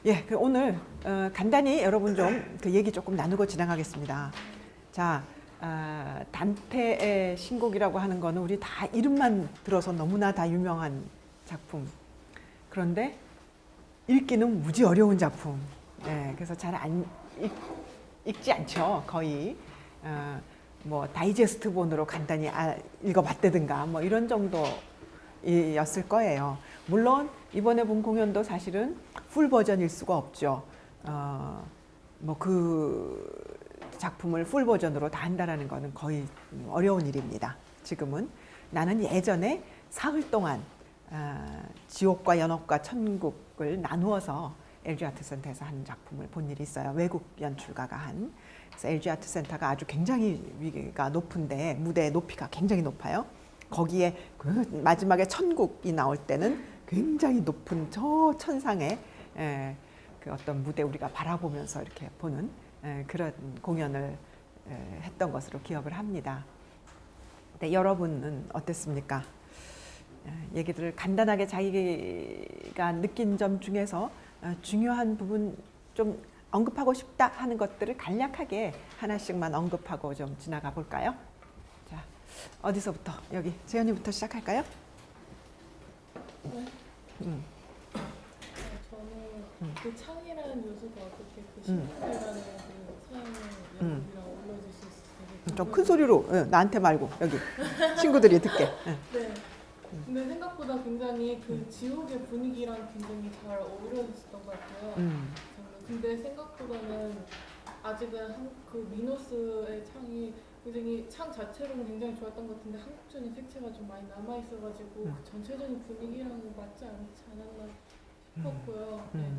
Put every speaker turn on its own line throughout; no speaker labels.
예, 오늘 간단히 여러분 좀 그 얘기 조금 나누고 지나가겠습니다. 자, 단테의 신곡이라고 하는 거는 우리 다 이름만 들어서 너무나 다 유명한 작품. 그런데 읽기는 무지 어려운 작품. 예, 그래서 잘 안 읽지 않죠, 거의. 뭐 다이제스트본으로 간단히 읽어봤다든가 뭐 이런 정도였을 거예요. 물론 이번에 본 공연도 사실은 풀 버전일 수가 없죠. 뭐 그 작품을 풀 버전으로 다 한다라는 거는 거의 어려운 일입니다. 지금은 나는 예전에 사흘 동안 지옥과 연옥과 천국을 나누어서 LG 아트센터에서 한 작품을 본 일이 있어요. 외국 연출가가 한. 그래서 LG 아트센터가 아주 굉장히 위가 높은데 무대의 높이가 굉장히 높아요. 거기에 그 마지막에 천국이 나올 때는 굉장히 높은 저 천상의 그 어떤 무대 우리가 바라보면서 이렇게 보는 그런 공연을 했던 것으로 기억을 합니다. 근데 여러분은 어땠습니까? 얘기들을 간단하게 자기가 느낀 점 중에서 중요한 부분 좀 언급하고 싶다 하는 것들을 간략하게 하나씩만 언급하고 좀 지나가 볼까요? 자, 어디서부터? 여기 재현이부터 시작할까요?
네. 저는 그 창이라는 요소가 어떻게 그 신곡이라는 그 사연을 연극이랑 올려줄 수 있을지
좀 큰 소리로, 나한테 말고 여기 친구들이 듣게.
네. 근데 생각보다 굉장히 그 지옥의 분위기랑 굉장히 잘 어우러졌던 것 같아요. 근데 생각보다는 아직은 그 미노스의 창이 굉장히 창 자체로는 굉장히 좋았던 것 같은데 한국적인 색채가 좀 많이 남아있어가지고 그 전체적인 분위기랑은 맞지 않지 않았나 싶었고요. 네.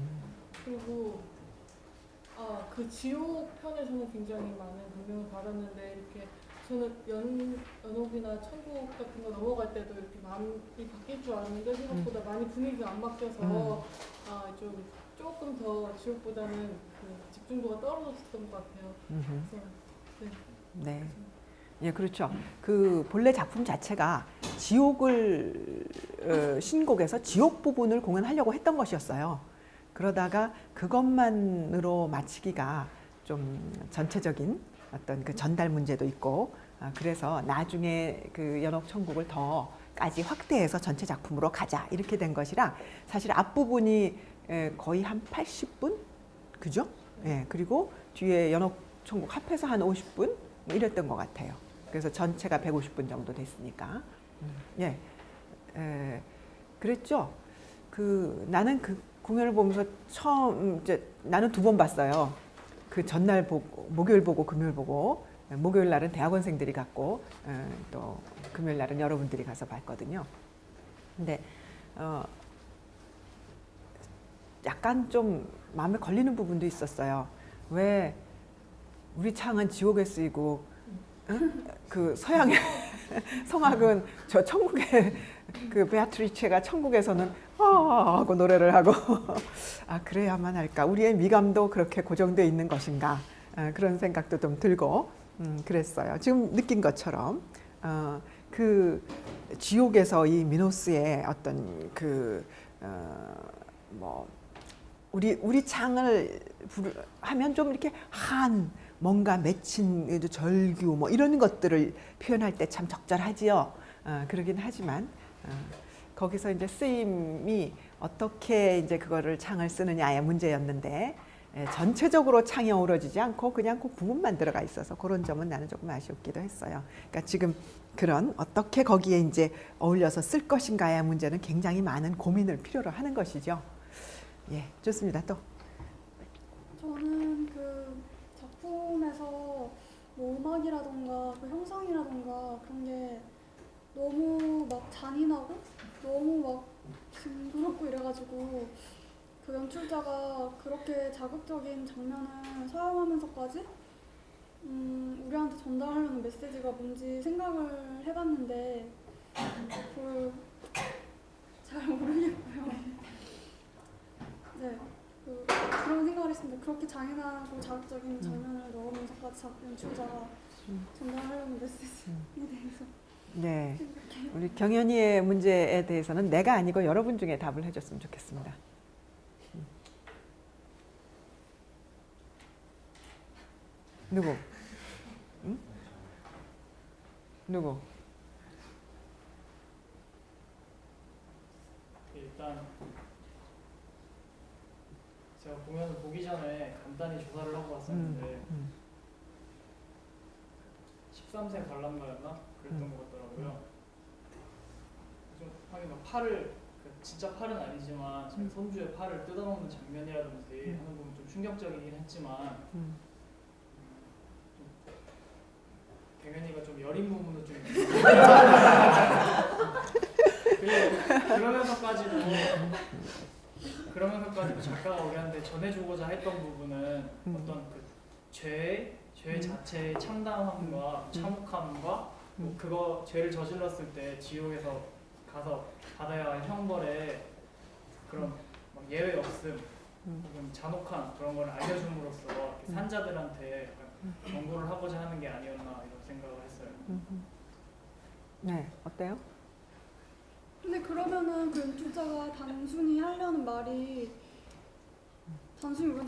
그리고 그 지옥 편에서는 굉장히 많은 감명을 받았는데 이렇게 저는 연옥이나 천국 같은 거 넘어갈 때도 이렇게 마음이 바뀔 줄 알았는데 생각보다 많이 분위기가 안 바뀌어서 좀 조금 더 지옥보다는 그 집중도가 떨어졌던 것 같아요. 그래서
네. 예, 그렇죠. 그 본래 작품 자체가 지옥을 신곡에서 지옥 부분을 공연하려고 했던 것이었어요. 그러다가 그것만으로 마치기가 좀 전체적인 어떤 그 전달 문제도 있고 그래서 나중에 그 연옥 천국을 더까지 확대해서 전체 작품으로 가자 이렇게 된 것이라 사실 앞부분이 거의 한 80분? 그죠? 예, 그리고 뒤에 연옥 천국 합해서 한 50분? 뭐 이랬던 것 같아요. 그래서 전체가 150분 정도 됐으니까. 예, 그랬죠. 나는 그 공연을 보면서 처음, 이제 나는 2번 봤어요. 그 전날 보고, 목요일 보고, 금요일 보고, 목요일 날은 대학원생들이 갔고, 또 금요일 날은 여러분들이 가서 봤거든요. 근데, 약간 좀 마음에 걸리는 부분도 있었어요. 왜 우리 창은 지옥에 쓰이고 그 서양의 성악은 저 천국의 그 베아트리체가 천국에서는 하고 노래를 하고 그래야만 할까? 우리의 미감도 그렇게 고정되어 있는 것인가? 그런 생각도 좀 들고 그랬어요. 지금 느낀 것처럼 그 지옥에서 이 미노스의 어떤 그 뭐 우리 창을 하면 좀 이렇게 뭔가 맺힌 절규 뭐 이런 것들을 표현할 때 참 적절하지요. 그러긴 하지만 거기서 이제 쓰임이 어떻게 이제 그거를 창을 쓰느냐의 문제였는데 전체적으로 창이 어우러지지 않고 그냥 그 부분만 들어가 있어서 그런 점은 나는 조금 아쉽기도 했어요. 그러니까 지금 그런 어떻게 거기에 이제 어울려서 쓸 것인가의 문제는 굉장히 많은 고민을 필요로 하는 것이죠. 예, 좋습니다. 또
저는 그 작품에서 뭐 음악이라던가 그 형상이라던가 그런 게 너무 막 잔인하고 너무 막 징그럽고 이래가지고 그 연출자가 그렇게 자극적인 장면을 사용하면서까지 우리한테 전달하려는 메시지가 뭔지 생각을 해봤는데 그걸 잘 모르겠고요. 네, 그런 생각을 했습니다. 그렇게 잔인하고 자극적인 장면을 넣으면서까지 연출자가 전달하려는 메시지에 대해서
네,
생각해요.
우리 경연이의 문제에 대해서는 내가 아니고 여러분 중에 답을 해줬으면 좋겠습니다. 누구? 응? 누구?
일단 제가 공연을 보기 전에 간단히 조사를 하고 왔었는데 13세 관람가였나? 그랬던 것 같더라고요. 좀 하긴 막 팔을 진짜 팔은 아니지만 제 손주의 팔을 뜯어먹는 장면이라든지 하는 부분 좀 충격적이긴 했지만 경연이가 좀 여린 부분도 좀 그리고 그러면서까지도 작가가 우리한테 전해주고자 했던 부분은 어떤 그 죄 자체의 참담함과 참혹함과 뭐 그거 죄를 저질렀을 때 지옥에서 가서 받아야 할 형벌의 그런 막 예외 없음 혹은 잔혹한 그런 걸 알려줌으로써 산자들한테 약간 경고를 하고자 하는 게 아니었나 이런 생각을 했어요.
네, 어때요?
근데 그러면은 그 연출자가 단순히 우리한테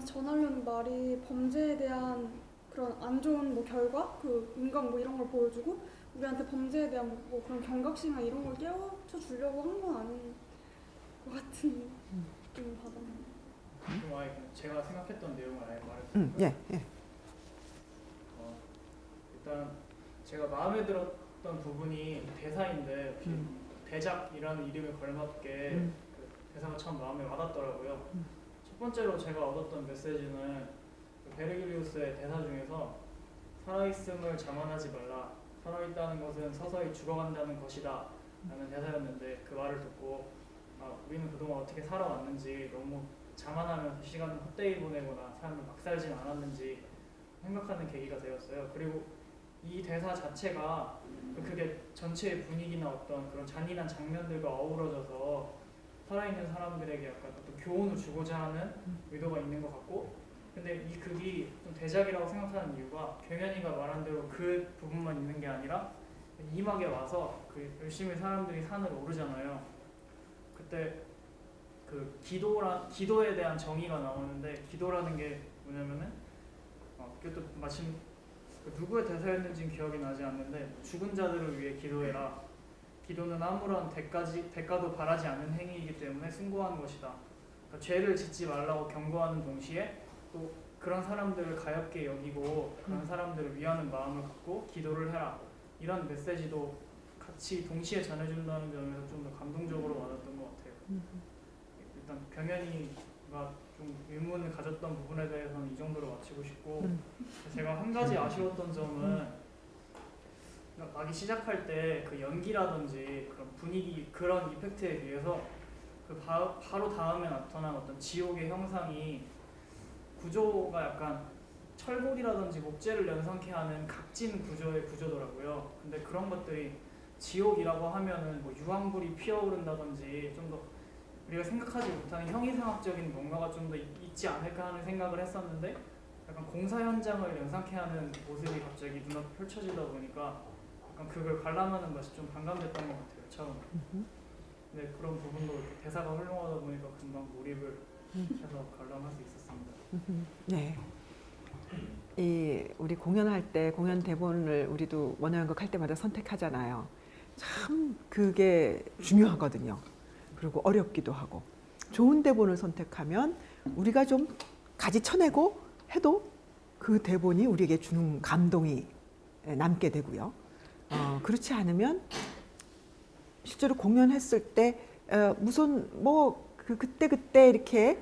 전하려는 말이 범죄에 대한 그런 안 좋은 뭐 결과, 그 인강 뭐 이런 걸 보여주고 우리한테 범죄에 대한 뭐 그런 경각심이나 이런 걸 깨우쳐 주려고 한 건 아닌 것 같은 느낌을 받았는데.
그럼 아예 제가 생각했던 내용을 아예 말해볼까요?
예.
일단 제가 마음에 들었던 부분이 대사인데 대작이라는 이름에 걸맞게 그 대사가 참 마음에 와닿더라고요. 첫 번째로 제가 얻었던 메시지는 그 베르길리우스의 대사 중에서 살아있음을 자만하지 말라. 살아있다는 것은 서서히 죽어간다는 것이다 라는 대사였는데 그 말을 듣고 우리는 그동안 어떻게 살아왔는지 너무 자만하면서 시간을 헛되이 보내거나 삶을 막 살진 않았는지 생각하는 계기가 되었어요. 그리고 이 대사 자체가 그게 전체의 분위기나 어떤 그런 잔인한 장면들과 어우러져서 살아있는 사람들에게 약간 어떤 교훈을 주고자 하는 의도가 있는 것 같고, 근데 이 극이 좀 대작이라고 생각하는 이유가 경연이가 말한 대로 그 부분만 있는 게 아니라 2막에 와서 그 열심히 사람들이 산을 오르잖아요. 그때 그 기도에 대한 정의가 나오는데, 기도라는 게 뭐냐면은 그것도 마침 누구의 대사였는지는 기억이 나지 않는데, 죽은 자들을 위해 기도해라. 기도는 아무런 대가도 바라지 않는 행위이기 때문에 숭고한 것이다. 그러니까 죄를 짓지 말라고 경고하는 동시에 또 그런 사람들을 가엾게 여기고 그런 사람들을 위하는 마음을 갖고 기도를 해라. 이런 메시지도 같이 동시에 전해준다는 점에서 좀 더 감동적으로 와닿던 것 같아요. 일단 경연이가 좀 의문을 가졌던 부분에 대해서는 이 정도로 마치고 싶고, 제가 한 가지 아쉬웠던 점은 막이 시작할 때 그 연기라든지 그런 분위기, 그런 이펙트에 비해서 그 바로 다음에 나타난 어떤 지옥의 형상이 구조가 약간 철골이라든지 목재를 연상케 하는 각진 구조의 구조더라고요. 근데 그런 것들이 지옥이라고 하면은 뭐 유황불이 피어오른다든지 좀 더 우리가 생각하지 못하는 형이상학적인 뭔가가 좀 더 있지 않을까 하는 생각을 했었는데, 약간 공사 현장을 연상케 하는 모습이 갑자기 눈앞에 펼쳐지다 보니까 약간 그걸 관람하는 맛이 좀 반감됐던 것 같아요, 처음. 근데 그런 부분도 이렇게 대사가 훌륭하다 보니까 금방 몰입을 해서 관람할 수 있었습니다.
네. 우리 공연할 때 공연 대본을 우리도 원어연극 할 때마다 선택하잖아요. 참 그게 중요하거든요. 그리고 어렵기도 하고, 좋은 대본을 선택하면 우리가 좀 가지쳐내고 해도 그 대본이 우리에게 주는 감동이 남게 되고요. 그렇지 않으면 실제로 공연했을 때 무슨 뭐 그때 이렇게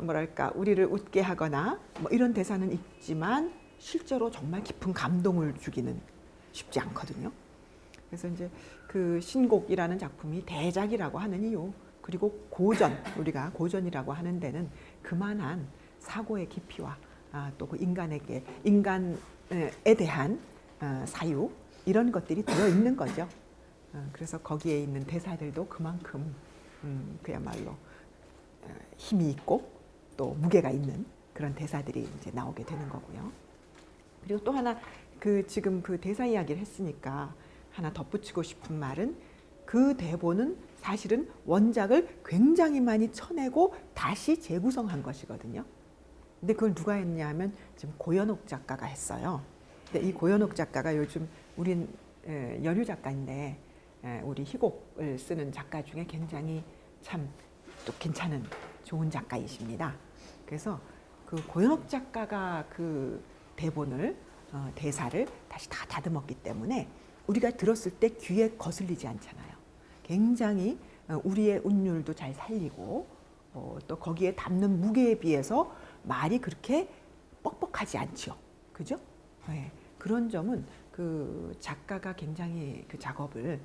뭐랄까 우리를 웃게 하거나 뭐 이런 대사는 있지만 실제로 정말 깊은 감동을 주기는 쉽지 않거든요. 그래서 이제 그 신곡이라는 작품이 대작이라고 하는 이유, 그리고 우리가 고전이라고 하는 데는 그만한 사고의 깊이와 또 그 인간에 대한 사유, 이런 것들이 들어 있는 거죠. 그래서 거기에 있는 대사들도 그만큼 그야말로 힘이 있고 또 무게가 있는 그런 대사들이 이제 나오게 되는 거고요. 그리고 또 하나 지금 그 대사 이야기를 했으니까 하나 덧붙이고 싶은 말은, 그 대본은 사실은 원작을 굉장히 많이 쳐내고 다시 재구성한 것이거든요. 근데 그걸 누가 했냐 하면 지금 고현옥 작가가 했어요. 근데 이 고현옥 작가가 요즘 우린 여류 작가인데 우리 희곡을 쓰는 작가 중에 굉장히 참 또 괜찮은 좋은 작가이십니다. 그래서 그 고현옥 작가가 그 대본을 대사를 다시 다 다듬었기 때문에 우리가 들었을 때 귀에 거슬리지 않잖아요. 굉장히 우리의 운율도 잘 살리고 또 거기에 담는 무게에 비해서 말이 그렇게 뻑뻑하지 않죠. 그죠? 네. 그런 점은 그 작가가 굉장히 그 작업을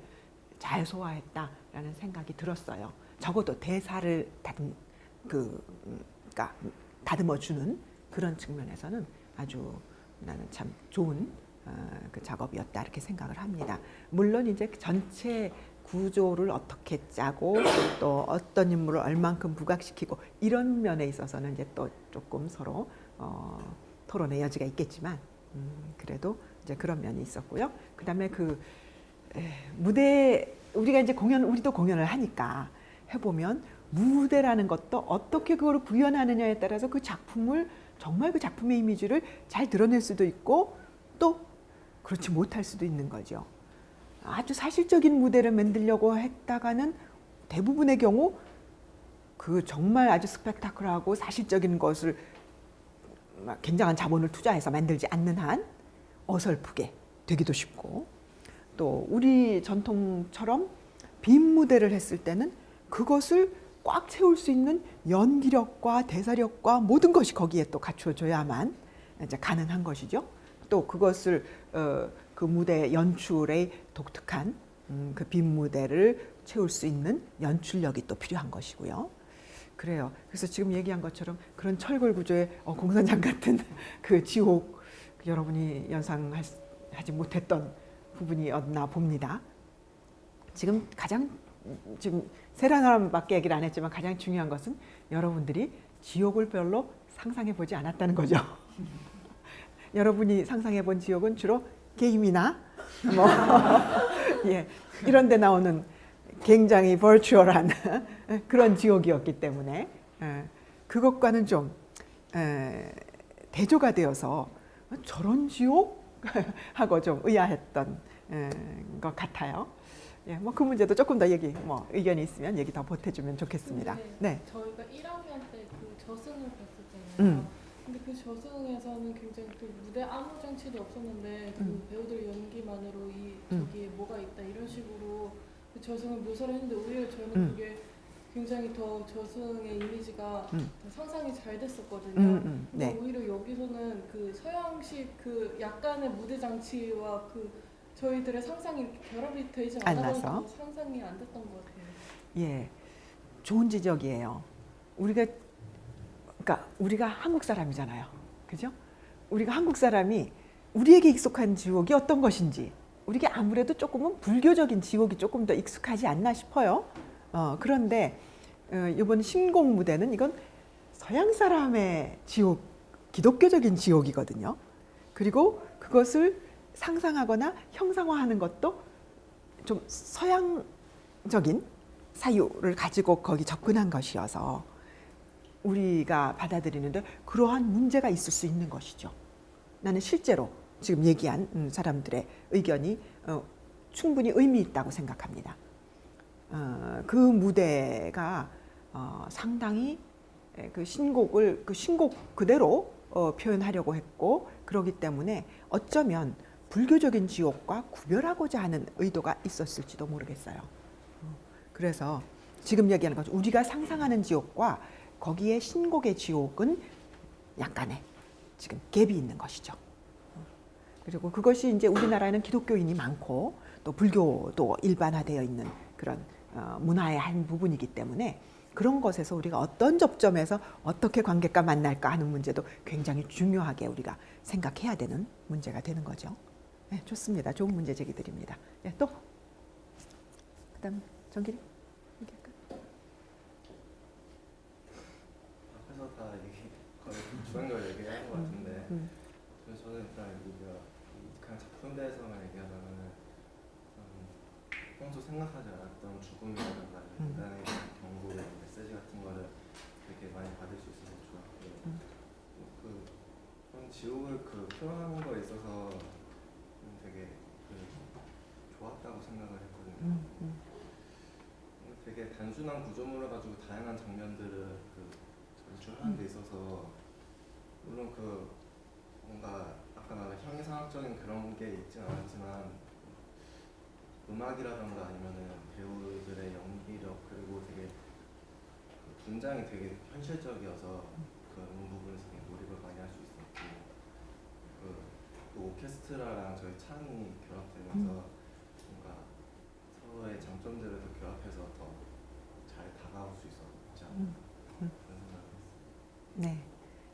잘 소화했다라는 생각이 들었어요. 적어도 대사를 그러니까 다듬어주는 그런 측면에서는 아주 나는 참 좋은 그 작업이었다 이렇게 생각을 합니다. 물론 이제 전체 구조를 어떻게 짜고 또 어떤 인물을 얼만큼 부각시키고 이런 면에 있어서는 이제 또 조금 서로 토론의 여지가 있겠지만 그래도 이제 그런 면이 있었고요. 그다음에 그 무대 우리가 이제 우리도 공연을 하니까 해보면 무대라는 것도 어떻게 그걸 구현하느냐에 따라서 그 작품을 정말 그 작품의 이미지를 잘 드러낼 수도 있고 또 그렇지 못할 수도 있는 거죠. 아주 사실적인 무대를 만들려고 했다가는 대부분의 경우 그 정말 아주 스펙타클하고 사실적인 것을 굉장한 자본을 투자해서 만들지 않는 한 어설프게 되기도 쉽고 또 우리 전통처럼 빈 무대를 했을 때는 그것을 꽉 채울 수 있는 연기력과 대사력과 모든 것이 거기에 또 갖춰져야만 이제 가능한 것이죠. 또 그것을 그 무대 연출의 독특한 그 빈 무대를 채울 수 있는 연출력이 또 필요한 것이고요. 그래요. 그래서 지금 얘기한 것처럼 그런 철골 구조의 공선장 같은 그 지옥 여러분이 연상하지 못했던 부분이었나 봅니다. 지금 세란 사람밖에 얘기를 안 했지만 가장 중요한 것은 여러분들이 지옥을 별로 상상해 보지 않았다는 거죠. 여러분이 상상해 본 지옥은 주로 게임이나 뭐 예, 이런 데 나오는 굉장히 버추얼한 그런 지옥이었기 때문에 그것과는 좀 대조가 되어서 저런 지옥? 하고 좀 의아했던 것 같아요. 예, 뭐 그 문제도 조금 더 의견이 있으면 얘기 더 보태주면 좋겠습니다. 네.
저희가 1학년 때 그 저승을 봤었잖아요. 근데 그 저승에서는 굉장히 또 무대 아무 장치도 없었는데 그 배우들 연기만으로 저기에 뭐가 있다 이런 식으로 그 저승을 묘사를 했는데 오히려 저는 그게 굉장히 더 저승의 이미지가 더 상상이 잘 됐었거든요.
네.
오히려 여기서는 그 서양식 그 약간의 무대 장치와 그 저희들의 상상이 이렇게 결합이 되지 않아서 상상이 안 됐던 것 같아요.
예, 좋은 지적이에요. 우리가 한국 사람이잖아요, 그죠? 우리가 한국 사람이 우리에게 익숙한 지옥이 어떤 것인지, 우리게 아무래도 조금은 불교적인 지옥이 조금 더 익숙하지 않나 싶어요. 그런데 이번 신곡 무대는 이건 서양 사람의 지옥, 기독교적인 지옥이거든요. 그리고 그것을 상상하거나 형상화하는 것도 좀 서양적인 사유를 가지고 거기 접근한 것이어서 우리가 받아들이는데 그러한 문제가 있을 수 있는 것이죠. 나는 실제로 지금 얘기한 사람들의 의견이 충분히 의미 있다고 생각합니다. 그 무대가 상당히 그 신곡 그대로 표현하려고 했고 그러기 때문에 어쩌면 불교적인 지옥과 구별하고자 하는 의도가 있었을지도 모르겠어요. 그래서 지금 얘기하는 것은 우리가 상상하는 지옥과 거기에 신곡의 지옥은 약간의 지금 갭이 있는 것이죠. 그리고 그것이 이제 우리나라에는 기독교인이 많고 또 불교도 일반화되어 있는 그런 문화의 한 부분이기 때문에 그런 것에서 우리가 어떤 접점에서 어떻게 관객과 만날까 하는 문제도 굉장히 중요하게 우리가 생각해야 되는 문제가 되는 거죠. 네, 좋습니다. 좋은 문제 제기드립니다. 네, 또 그다음 정길이 얘기할까?
앞에서 다 거의 중요한 걸 얘기한 것 같은데 그래서 저는 일단 우리가 그냥 작품 대해서만 얘기하자면 평소 생각하지 않았던 죽음이라든가 인간에 대한 경고의 메시지 같은 거를 되게 많이 받을 수 있어서 좋았고 그런 지옥을 표현하는 거에 있어서 되게 좋았다고 생각을 했거든요. 되게 단순한 구조물을 가지고 다양한 장면들을 연출하는 데 있어서 물론 뭔가 아까 말한 형이상학적인 그런 게 있진 않았지만 음악이라던가 아니면은 배우들의 연기력 그리고 되게 분장이 되게 현실적이어서 그런 부분에서 되게 몰입을 많이 할 수 있었고 또 오케스트라랑 저희 창이 결합되면서 뭔가 서로의 장점들을 더 결합해서 더 잘 다가올 수 있었지 않나 그런 생각을 했어요.
네.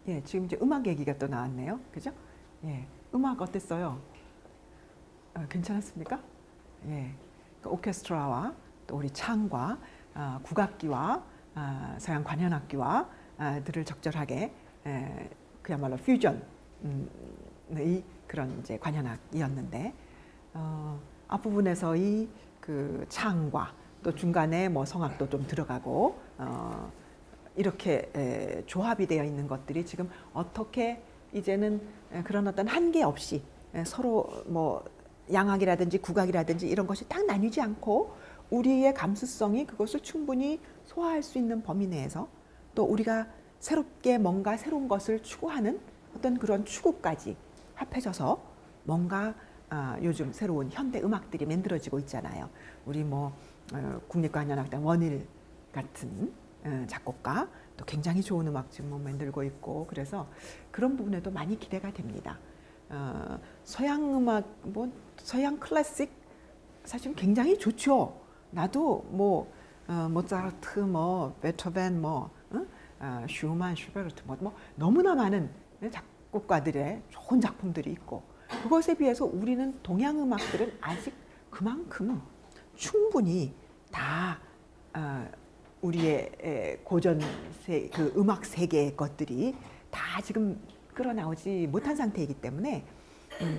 예, 지금 이제 음악 얘기가 또 나왔네요. 그죠? 예. 음악 어땠어요? 괜찮았습니까? 예. 그 오케스트라와 또 우리 창과 국악기와 서양 관현악기와 들을 적절하게 그야말로 퓨전의 그런 이제 관현악이었는데 앞부분에서 이 그 창과 또 중간에 뭐 성악도 좀 들어가고 이렇게 조합이 되어 있는 것들이 지금 어떻게 이제는 그런 어떤 한계 없이 서로 뭐 양악이라든지 국악이라든지 이런 것이 딱 나뉘지 않고 우리의 감수성이 그것을 충분히 소화할 수 있는 범위 내에서 또 우리가 새롭게 뭔가 새로운 것을 추구하는 어떤 그런 추구까지 합해져서 뭔가 요즘 새로운 현대 음악들이 만들어지고 있잖아요. 우리 뭐 국립관현악단 원일 같은 작곡가 또 굉장히 좋은 음악 지금 뭐 만들고 있고 그래서 그런 부분에도 많이 기대가 됩니다. 서양 음악 뭐 서양 클래식 사실 굉장히 좋죠. 나도 뭐 모차르트 뭐 베토벤 뭐 슈만 슈베르트 뭐 너무나 많은 작곡가들의 좋은 작품들이 있고 그것에 비해서 우리는 동양 음악들은 아직 그만큼 충분히 다 우리의 고전 그 음악 세계의 것들이 다 지금 끌어나오지 못한 상태이기 때문에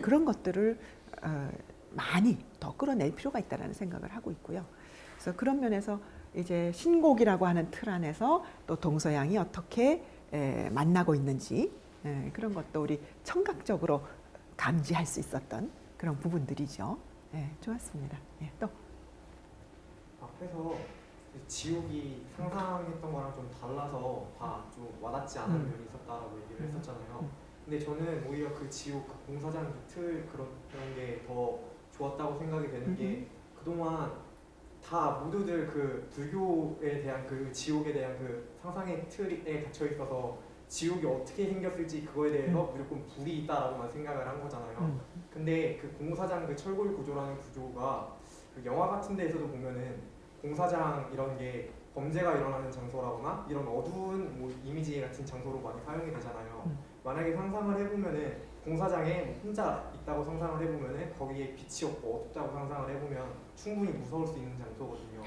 그런 것들을 많이 더 끌어낼 필요가 있다는 생각을 하고 있고요. 그래서 그런 면에서 이제 신곡이라고 하는 틀 안에서 또 동서양이 어떻게 만나고 있는지 그런 것도 우리 청각적으로 감지할 수 있었던 그런 부분들이죠. 좋았습니다. 또
앞에서 지옥이 상상했던 거랑 좀 달라서 다 좀 와닿지 않은 면이 있었다라고 얘기를 했었잖아요. 근데 저는 오히려 그 지옥, 그 공사장 틀 그런 게 더 좋았다고 생각이 되는 게 그동안 다 모두들 그 불교에 대한 그 지옥에 대한 그 상상의 틀에 갇혀 있어서 지옥이 어떻게 생겼을지 그거에 대해서 무조건 불이 있다라고만 생각을 한 거잖아요. 근데 그 공사장 그 철골 구조라는 구조가 그 영화 같은 데에서도 보면은 공사장 이런 게 범죄가 일어나는 장소라거나 이런 어두운 뭐 이미지 같은 장소로 많이 사용이 되잖아요. 만약에 상상을 해보면은 공사장에 혼자 있다고 상상을 해보면은 거기에 빛이 없고 어둡다고 상상을 해보면 충분히 무서울 수 있는 장소거든요.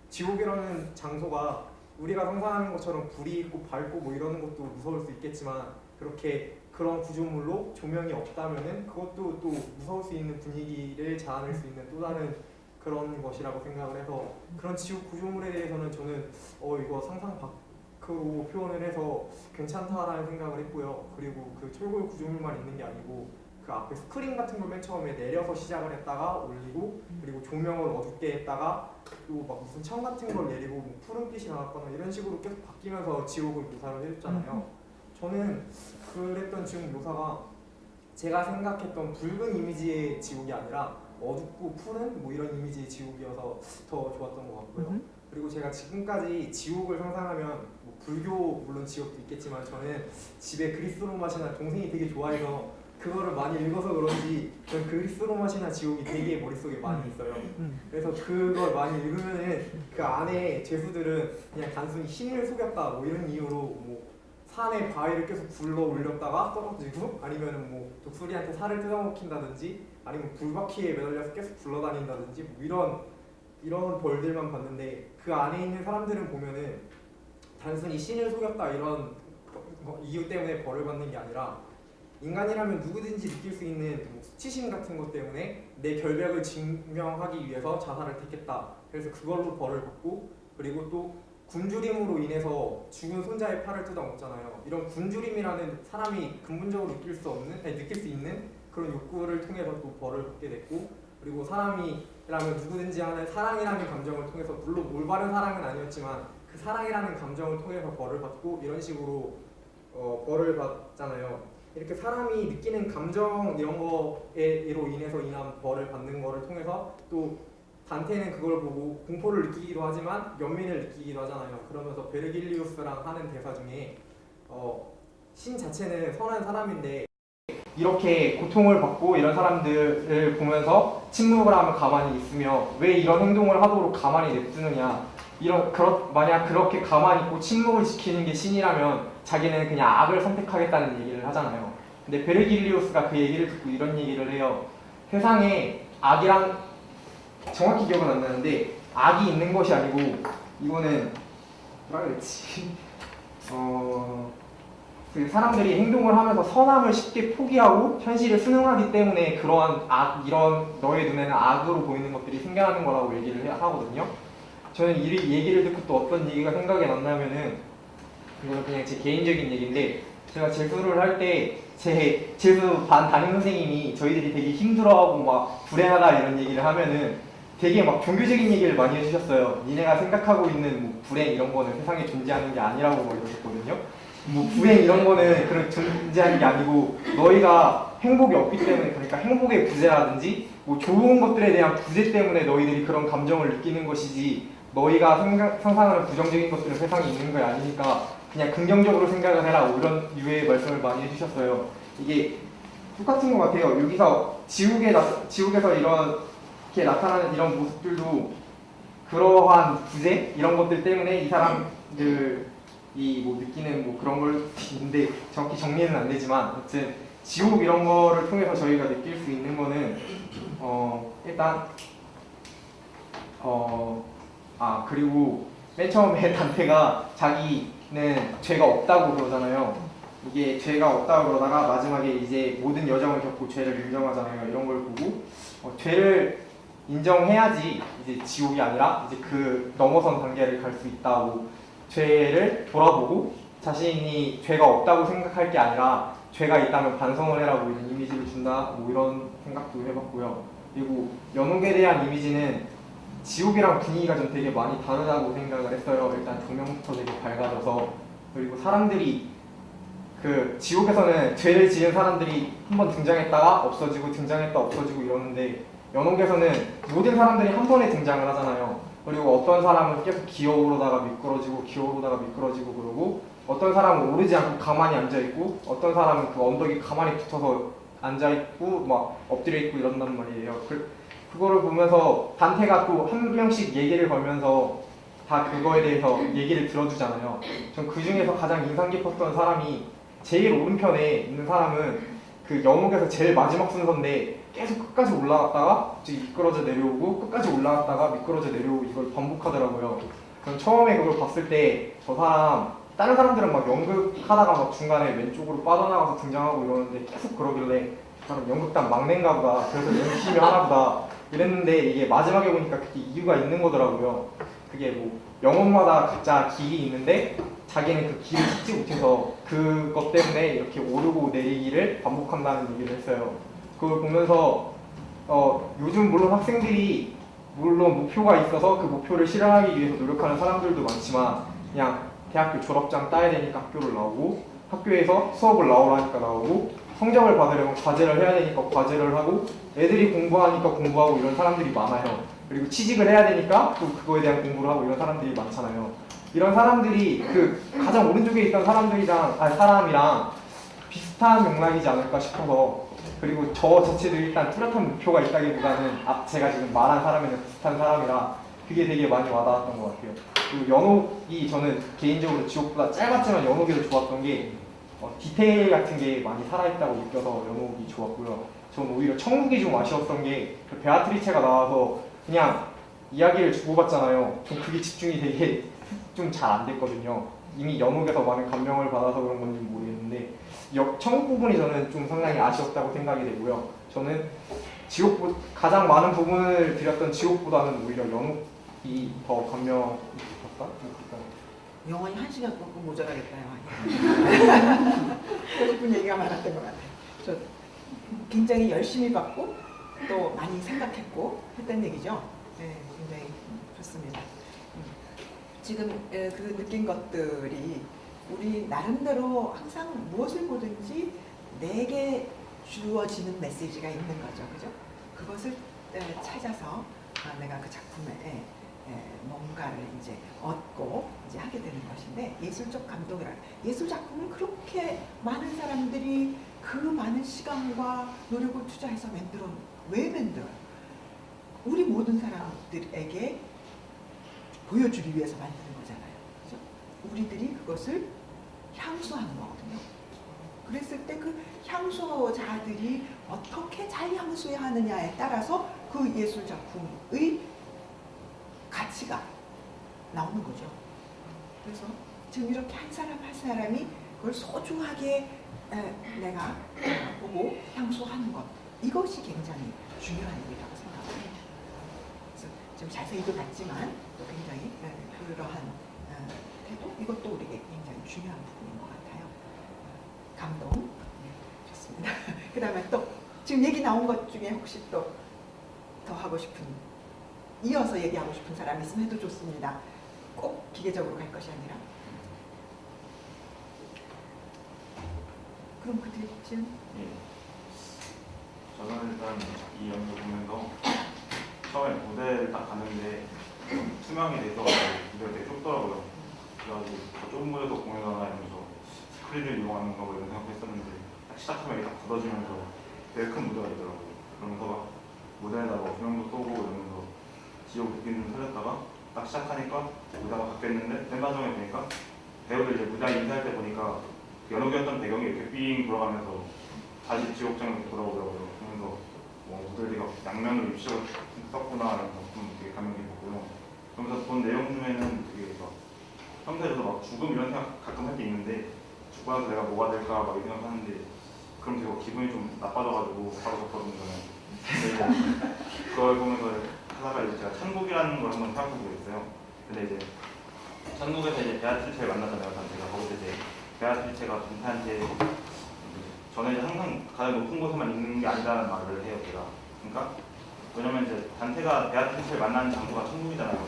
지옥이라는 장소가 우리가 상상하는 것처럼 불이 있고 밝고 뭐 이러는 것도 무서울 수 있겠지만 그렇게 그런 구조물로 조명이 없다면은 그것도 또 무서울 수 있는 분위기를 자아낼 수 있는 또 다른 그런 것이라고 생각을 해서 그런 지옥 구조물에 대해서는 저는 이거 상상 밖으로 표현을 해서 괜찮다라는 생각을 했고요. 그리고 그 철골 구조물만 있는 게 아니고 그 앞에 스크린 같은 걸 맨 처음에 내려서 시작을 했다가 올리고 그리고 조명을 어둡게 했다가 또 막 무슨 천 같은 걸 내리고 뭐 푸른빛이 나왔거나 이런 식으로 계속 바뀌면서 지옥을 묘사를 해줬잖아요. 저는 그랬던 지옥 묘사가 제가 생각했던 붉은 이미지의 지옥이 아니라 어둡고 푸른 뭐 이런 이미지의 지옥이어서 더 좋았던 것 같고요. 그리고 제가 지금까지 지옥을 상상하면 뭐 불교 물론 지옥도 있겠지만 저는 집에 그리스 로마시나 동생이 되게 좋아해서 그거를 많이 읽어서 그런지 전 그리스 로마시나 지옥이 되게 머릿속에 많이 있어요. 그래서 그걸 많이 읽으면은 그 안에 죄수들은 그냥 단순히 신을 속였다 뭐 이런 이유로 뭐 산에 바위를 계속 굴러 올렸다가 떨어지고 아니면은 뭐 독수리한테 살을 뜯어먹힌다든지 아니면 불바퀴에 매달려서 계속 굴러다닌다든지 뭐 이런 벌들만 봤는데 그 안에 있는 사람들은 보면은 단순히 신을 속였다 이런 이유 때문에 벌을 받는 게 아니라 인간이라면 누구든지 느낄 수 있는 뭐 수치심 같은 것 때문에 내 결백을 증명하기 위해서 자살을 택했다. 그래서 그걸로 벌을 받고 그리고 또 굶주림으로 인해서 죽은 손자의 팔을 뜯어 먹잖아요. 이런 굶주림이라는 사람이 근본적으로 느낄 수 있는 그런 욕구를 통해서 또 벌을 받게 됐고, 그리고 사람이라면 누구든지 하는 사랑이라는 감정을 통해서, 물론 올바른 사랑은 아니었지만 그 사랑이라는 감정을 통해서 벌을 받고 이런 식으로 벌을 받잖아요. 이렇게 사람이 느끼는 감정 이런 거로 인해서 인한 벌을 받는 거를 통해서 또 단테는 그걸 보고 공포를 느끼기도 하지만 연민을 느끼기도 하잖아요. 그러면서 베르길리우스랑 하는 대사 중에 신 자체는 선한 사람인데 이렇게 고통을 받고 이런 사람들을 보면서 침묵을 하면 가만히 있으며 왜 이런 행동을 하도록 가만히 냅두느냐, 만약 그렇게 가만히 있고 침묵을 지키는 게 신이라면 자기는 그냥 악을 선택하겠다는 얘기를 하잖아요. 근데 베르길리우스가 그 얘기를 듣고 이런 얘기를 해요. 세상에 악이란, 정확히 기억은 안 나는데, 악이 있는 것이 아니고, 이거는 뭐라 그랬지? 그 사람들이 행동을 하면서 선함을 쉽게 포기하고 현실을 순응하기 때문에 그러한 이런 너의 눈에는 악으로 보이는 것들이 생겨나는 거라고 얘기를 하거든요. 저는 이 얘기를 듣고 또 어떤 얘기가 생각이 났냐면은, 이거는 그냥 제 개인적인 얘기인데, 제가 재수를 할 때 제 재수 반 담임 선생님이 저희들이 되게 힘들어하고 막 불행하다 이런 얘기를 하면은 되게 막 종교적인 얘기를 많이 해주셨어요. 니네가 생각하고 있는 뭐 불행 이런 거는 세상에 존재하는 게 아니라고 막 이러셨거든요. 뭐 불행 이런 거는 그런 존재하는 게 아니고 너희가 행복이 없기 때문에, 그러니까 행복의 부재라든지 뭐 좋은 것들에 대한 부재 때문에 너희들이 그런 감정을 느끼는 것이지, 너희가 상상하는 부정적인 것들은 세상에 있는 게 아니니까 그냥 긍정적으로 생각을 해라, 뭐 이런 유의 말씀을 많이 해주셨어요. 이게 똑같은 것 같아요. 여기서 지옥에서 이렇게 나타나는 이런 모습들도 그러한 부재 이런 것들 때문에 이 사람들이 뭐 느끼는 뭐 그런 걸 있는데, 정확히 정리는 안 되지만 아무튼 지옥 이런 거를 통해서 저희가 느낄 수 있는 거는 일단 그리고 맨 처음에 단테가 자기는 죄가 없다고 그러잖아요. 이게 죄가 없다고 그러다가 마지막에 이제 모든 여정을 겪고 죄를 인정하잖아요. 이런 걸 보고 죄를 인정해야지 이제 지옥이 아니라 이제 그 넘어선 단계를 갈 수 있다고, 죄를 돌아보고 자신이 죄가 없다고 생각할 게 아니라 죄가 있다면 반성을 해라고 이런 이미지를 준다, 뭐 이런 생각도 해봤고요. 그리고 연옥에 대한 이미지는 지옥이랑 분위기가 좀 되게 많이 다르다고 생각을 했어요. 일단 조명부터 되게 밝아져서, 그리고 사람들이 그 지옥에서는 죄를 지은 사람들이 한번 등장했다가 없어지고 등장했다 없어지고 이러는데, 연옥에서는 모든 사람들이 한 번에 등장을 하잖아요. 그리고 어떤 사람은 계속 기어오르다가 미끄러지고 기어오르다가 미끄러지고, 그러고 어떤 사람은 오르지 않고 가만히 앉아있고, 어떤 사람은 그 언덕에 가만히 붙어서 앉아있고 막 엎드려 있고 이런단 말이에요. 그거를 보면서 단테가 또 한 명씩 얘기를 걸면서 다 그거에 대해서 얘기를 들어주잖아요. 전 그 중에서 가장 인상 깊었던 사람이, 제일 오른편에 있는 사람은 그 연옥에서 제일 마지막 순서인데 계속 끝까지 올라갔다가 미끄러져 내려오고 끝까지 올라갔다가 미끄러져 내려오고 이걸 반복하더라고요. 전 처음에 그걸 봤을 때 저 사람, 다른 사람들은 막 연극하다가 막 중간에 왼쪽으로 빠져나가서 등장하고 이러는데 계속 그러길래 저 사람 연극단 막내인가 보다, 그래서 열심히 하나 보다 이랬는데, 이게 마지막에 보니까 그게 이유가 있는 거더라고요. 그게 뭐 영혼마다 각자 길이 있는데 자기는 그 길을 찾지 못해서 그것 때문에 이렇게 오르고 내리기를 반복한다는 얘기를 했어요. 그걸 보면서 요즘 물론 학생들이 물론 목표가 있어서 그 목표를 실현하기 위해서 노력하는 사람들도 많지만, 그냥 대학교 졸업장 따야 되니까 학교를 나오고, 학교에서 수업을 나오라니까 나오고, 성적을 받으려면 과제를 해야 되니까 과제를 하고, 애들이 공부하니까 공부하고 이런 사람들이 많아요. 그리고 취직을 해야 되니까 또 그거에 대한 공부를 하고 이런 사람들이 많잖아요. 이런 사람들이 그 가장 오른쪽에 있던 사람이랑 비슷한 맥락이지 않을까 싶어서, 그리고 저 자체도 일단 뚜렷한 목표가 있다기보다는 제가 지금 말한 사람이랑 비슷한 사람이라 그게 되게 많이 와닿았던 것 같아요. 그리고 연옥이 저는 개인적으로 지옥보다 짧았지만 연옥이 더 좋았던 게 디테일 같은 게 많이 살아있다고 느껴서 연옥이 좋았고요. 저는 오히려 천국이 좀 아쉬웠던 게 그 베아트리체가 나와서 그냥 이야기를 주고받잖아요. 좀 그게 집중이 되게 좀 잘 안 됐거든요. 이미 연옥에서 많은 감명을 받아서 그런 건지 모르겠는데, 천국 부분이 저는 좀 상당히 아쉬웠다고 생각이 되고요. 저는 가장 많은 부분을 드렸던 지옥보다는 오히려 연옥이 더 감명이 깊었다?
영원히 1시간 꺾고 모자라겠다. 그러고 싶은 얘기가 많았던 것 같아요. 저 굉장히 열심히 받고 또 많이 생각했고 했던 얘기죠. 네, 굉장히 좋습니다. 지금 그 느낀 것들이 우리 나름대로 항상 무엇을 보든지 내게 주어지는 메시지가 있는 거죠. 그죠? 그것을 찾아서 내가 그 작품에 뭔가를 이제 얻고 이제 하게 되는 것인데, 예술적 감동이라, 예술 작품을 그렇게 많은 사람들이 그 많은 시간과 노력을 투자해서 왜 만들어요? 우리 모든 사람들에게 보여주기 위해서 만드는 거잖아요. 그죠? 우리들이 그것을 향수하는 거거든요. 그랬을 때 그 향수자들이 어떻게 잘 향수해야 하느냐에 따라서 그 예술 작품의 가치가 나오는 거죠. 그래서 지금 이렇게 한 사람 한 사람이 그걸 소중하게 내가 보고 향수하는 것, 이것이 굉장히 중요한 일이라고 생각합니다. 그래서 좀 자세히도 봤지만 또 굉장히 그러한 태도, 이것도 우리에게 굉장히 중요한 부분인 것 같아요. 감동. 네, 좋습니다. 그 다음에 또 지금 얘기 나온 것 중에 혹시 또 더 하고 싶은, 이어서 얘기하고 싶은 사람 있으면 해도 좋습니다. 꼭 기계적으로 갈 것이 아니라. 그럼 그때 지금
저는 일단 이 연극 보면서 처음에 무대를 딱 갔는데 투명이 돼서 무대가 되게 좁더라고요. 그래가지고 더 좁은 무대도 공연하나 이러면서 스크린을 이용하는 거 이런 생각했었는데 딱 시작하면 이게 딱 굳어지면서 되게 큰 무대가 있더라고요. 그러면서 막 무대에다가 조명도 쏘고 이러면서 지옥 느낌을 살렸다가 딱 시작하니까 무대가 바뀌었는데 맨 마지막에 보니까 배우들 이제 무대 인사할 때 보니까 연옥이었던 배경이 이렇게 삥 돌아가면서 다시 지옥장으로 돌아오더라고요. 그러면서 무대가 양면으로 입시가 썼구나 이러면서 좀 되게 감명 깊었고요. 그러면서 본 내용 중에는 되게 막 평소에 저도 막 죽음 이런 생각 가끔 할 때 있는데 죽고 나서 내가 뭐가 될까 막 이 생각하는데 그럼 되게 기분이 좀 나빠져가지고 바로 졌거든요. 근데 그걸 보면서 하다가 이제 제가 천국이라는 걸 한번 생각해보고 있어요. 근데 이제 천국에서 이제 베아트리체를 만나잖아요. 제가 거기서 이제 베아트리체가 단테한테 저는 이제 항상 가장 높은 곳에만 있는 게 아니라는 말을 해요, 제가. 그러니까 왜냐면 이제 단테가 베아트리체를 만나는 장소가 천국이잖아요.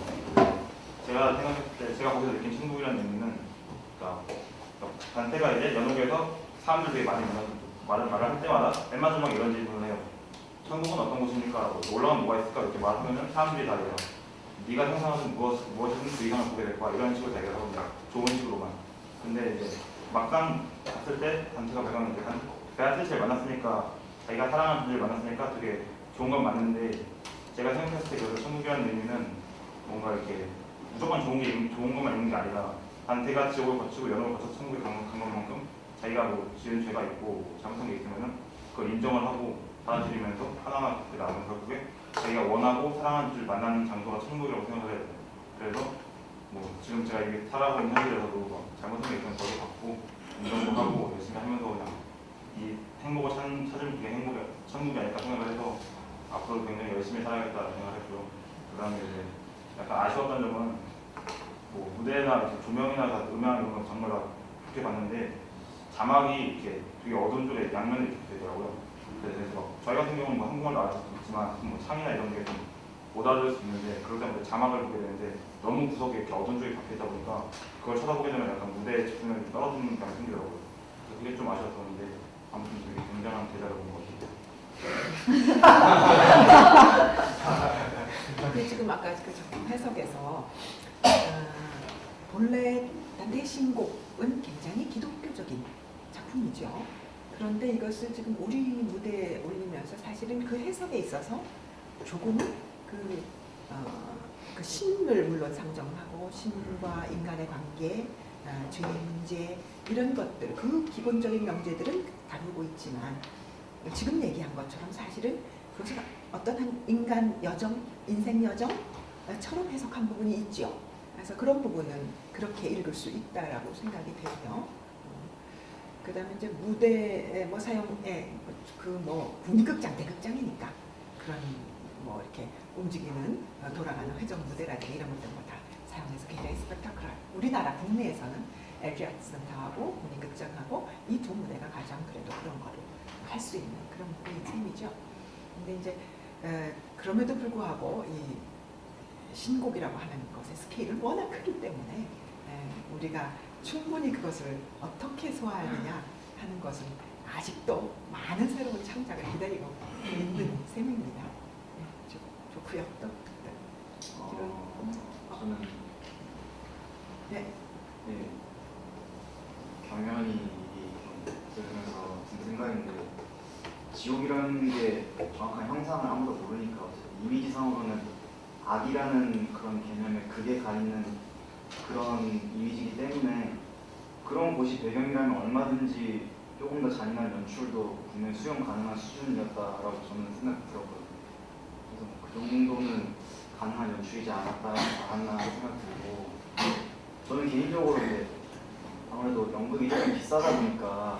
제가 생각했을 때 제가 거기서 느낀 천국이라는 의미는, 그러니까 단테가 이제 연옥에서 사람들 되게 많이 만나서 말을 할 때마다 맨 마지막에 이런 질문을 해요. 천국은 어떤 곳입니까? 라고 올라가면 뭐가 있을까? 이렇게 말하면은 사람들이 다 이래요. 네가 상상하는 무엇이든 그 이상을 보게 될 거야. 이런 식으로 자기가 하거든요. 좋은 식으로만. 근데 이제 막상 갔을 때 단테가 발견한 게 베아트리체를 만났으니까, 자기가 사랑하는 분을 만났으니까 되게 좋은 건 맞는데, 제가 생각했을 때 그래서 천국이라는 의미는 뭔가 이렇게 무조건 좋은 것만 있는 게 아니라 단테가 지옥을 거치고 연옥을 거쳐서 천국에 간 것만큼 자기가 뭐 지은 죄가 있고 잘못한 게 있으면은 그걸 인정을 하고 받아들이면서 하나하나 그렇게 나오면 결국에 자기가 원하고 사랑하는 줄 만나는 장소가 천국이라고 생각을 해요. 그래서 뭐 지금 제가 이게 살아가는 현실에서도 막 잘못한 게 있으면 저도 받고 인정도 하고 열심히 하면서 그냥 이 행복을 찾으면 그게 천국이 아닐까 생각을 해서 앞으로 굉장히 열심히 살아야겠다는 생각을 했고요. 그 다음에 이제 약간 아쉬웠던 점은 뭐 무대나 이렇게 조명이나 음향 이런 건 정말 좋게 봤는데 자막이 이렇게 되게 어두운 쪽에 양면에 이렇게 되더라고요. 그래서 막 저희 같은 경우는 뭐 한국말도 알아들 수 있지만 뭐 창이나 이런 게 좀 못 알아들 수 있는데, 그럴 때마다 자막을 보게 되는데 너무 구석에 이렇게 어두운 쪽이 박혀 있다 보니까 그걸 쳐다보게 되면 약간 무대의 집중력이 떨어지는 감이 생기더라고요. 그래서 그게 좀 아쉬웠었는데 아무튼 되게 굉장한 대작을 본 것 같아요.
근데 지금 아까 그 작품 해석에서 본래 단테의 신곡은 굉장히 기독교적인 작품이죠. 그런데 이것을 지금 우리 무대에 올리면서 사실은 그 해석에 있어서 조금은 그 신을 물론 상정하고 신과 인간의 관계, 죄의 문제 이런 것들, 그 기본적인 명제들은 다루고 있지만 지금 얘기한 것처럼 사실은 그것을 어떤 한 인간 여정, 인생 여정처럼 해석한 부분이 있죠. 그래서 그런 부분은 그렇게 읽을 수 있다라고 생각이 되고요. 그 다음에 이제 무대에 뭐 사용에 그 뭐 국립극장, 대극장이니까 그런 뭐 이렇게 움직이는 돌아가는 회전 무대라든지 이런 것들 뭐 다 사용해서 굉장히 스펙타클한 우리나라 국내에서는 LG 아트센터하고 국립극장하고 이 두 무대가 가장 그래도 그런 거를 할 수 있는 그런 무대인 셈이죠. 근데 이제 그럼에도 불구하고 이 신곡이라고 하는 것의 스케일은 워낙 크기 때문에 우리가 충분히 그것을 어떻게 소화하느냐 하는 것은 아직도 많은 새로운 창작을 기다리고 있는 셈입니다. 좋고요. 또
저는
네.
경연이 좀 들으면서 든 생각인데 지옥이라는 게 정확한 형상을 아무도 모르니까 이미지상으로는 악이라는 그런 개념에 극에 가 있는 그런 이미지이기 때문에 그런 곳이 배경이라면 얼마든지 조금 더 잔인한 연출도 분명히 수용 가능한 수준이었다라고 저는 생각이 들었거든요. 그래서 그 정도는 가능한 연출이지 않았나 생각이 들고 저는 개인적으로 이제 아무래도 연극이 좀 비싸다 보니까